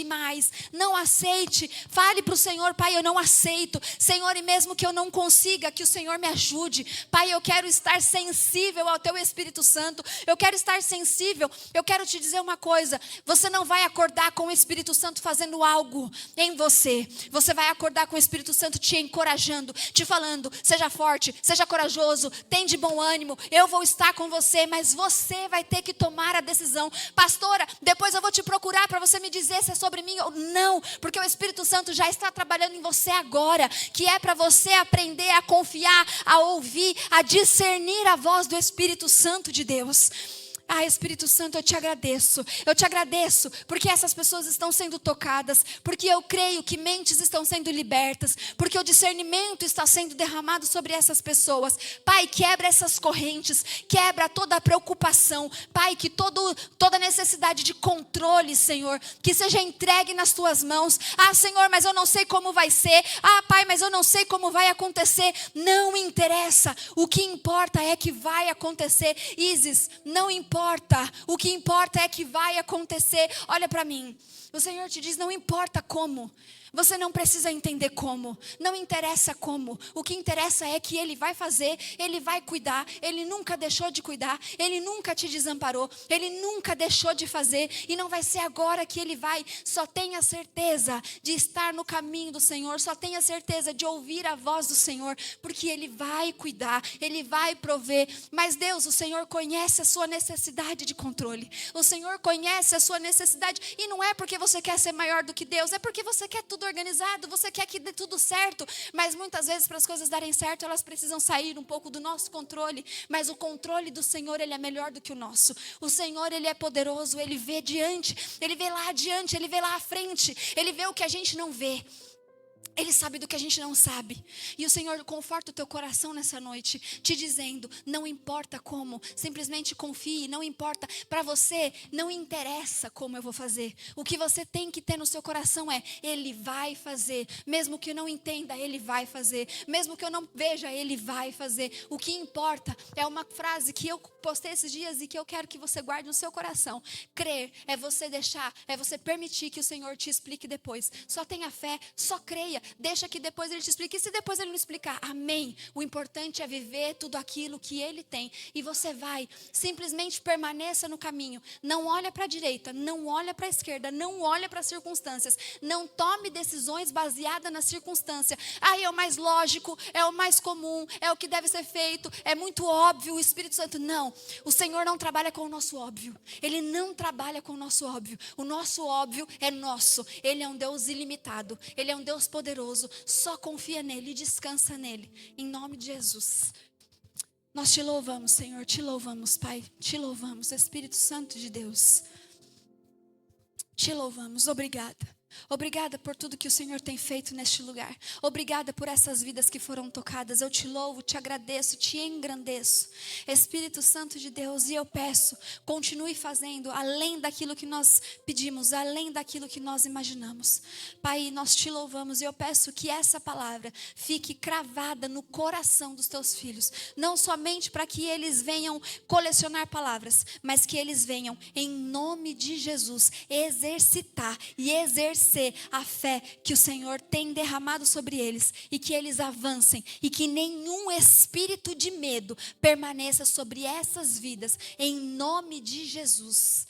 mais. Não aceite. Fale para o Senhor: Pai, eu não aceito. Senhor, e mesmo que eu não consiga, que o Senhor me ajude. Pai, eu quero estar sensível ao teu Espírito Santo. Eu quero estar sensível. Eu quero te dizer uma coisa: você não vai acordar com o Espírito Santo fazendo algo em você. Você vai acordar com o Espírito Santo te encorajando, te falando: seja forte, seja corajoso, tem de bom ânimo, eu vou estar com você, mas você vai ter que tomar a decisão. Pastora, depois eu vou te procurar para você me dizer se é sobre mim ou não, porque o Espírito Santo já está trabalhando em você agora, que é para você aprender a confiar, a ouvir, a discernir a voz do Espírito Santo de Deus. Ah, Espírito Santo, eu te agradeço, porque essas pessoas estão sendo tocadas, porque eu creio que mentes estão sendo libertas, porque o discernimento está sendo derramado sobre essas pessoas. Pai, quebra essas correntes, quebra toda a preocupação, Pai, que toda necessidade de controle, Senhor, que seja entregue nas tuas mãos. Ah, Senhor, mas eu não sei como vai ser. Ah, Pai, mas eu não sei como vai acontecer. Não interessa, o que importa é que vai acontecer. Isis, não importa. O que importa é que vai acontecer. Olha para mim. O Senhor te diz: não importa como. Você não precisa entender como, não interessa como. O que interessa é que Ele vai fazer, Ele vai cuidar. Ele nunca deixou de cuidar, Ele nunca te desamparou, Ele nunca deixou de fazer. E não vai ser agora que Ele vai. Só tenha certeza de estar no caminho do Senhor, só tenha certeza de ouvir a voz do Senhor, porque Ele vai cuidar, Ele vai prover. Mas Deus, o Senhor conhece a sua necessidade de controle. O Senhor conhece a sua necessidade, e não é porque você quer ser maior do que Deus, é porque você quer tudo organizado, você quer que dê tudo certo, mas muitas vezes para as coisas darem certo, elas precisam sair um pouco do nosso controle, mas o controle do Senhor, Ele é melhor do que o nosso. O Senhor, Ele é poderoso, Ele vê diante, Ele vê lá adiante, Ele vê lá à frente, Ele vê o que a gente não vê. Ele sabe do que a gente não sabe. E o Senhor conforta o teu coração nessa noite, te dizendo: não importa como, simplesmente confie. Não importa, para você não interessa como eu vou fazer. O que você tem que ter no seu coração é: Ele vai fazer. Mesmo que eu não entenda, Ele vai fazer. Mesmo que eu não veja, Ele vai fazer. O que importa é uma frase que eu postei esses dias e que eu quero que você guarde no seu coração: crer é você deixar, é você permitir que o Senhor te explique depois. Só tenha fé, só creia. Deixa que depois Ele te explique. E se depois Ele não explicar, amém. O importante é viver tudo aquilo que Ele tem. E você vai, simplesmente permaneça no caminho. Não olha para a direita, não olha para a esquerda, não olha para as circunstâncias. Não tome decisões baseadas na circunstância. Ah, é o mais lógico, é o mais comum, é o que deve ser feito, é muito óbvio. O Espírito Santo, não. O Senhor não trabalha com o nosso óbvio. Ele não trabalha com o nosso óbvio. O nosso óbvio é nosso. Ele é um Deus ilimitado. Ele é um Deus poderoso. Só confia nele e descansa nele. Em nome de Jesus. Nós te louvamos, Senhor. Te louvamos, Pai. Te louvamos, Espírito Santo de Deus. Te louvamos. Obrigada. Obrigada por tudo que o Senhor tem feito neste lugar. Obrigada por essas vidas que foram tocadas. Eu te louvo, te agradeço, te engrandeço. Espírito Santo de Deus, e eu peço, continue fazendo além daquilo que nós pedimos, além daquilo que nós imaginamos. Pai, nós te louvamos e eu peço que essa palavra fique cravada no coração dos teus filhos. Não somente para que eles venham colecionar palavras, mas que eles venham, em nome de Jesus, exercitar e exercer a fé que o Senhor tem derramado sobre eles, e que eles avancem, e que nenhum espírito de medo permaneça sobre essas vidas, em nome de Jesus.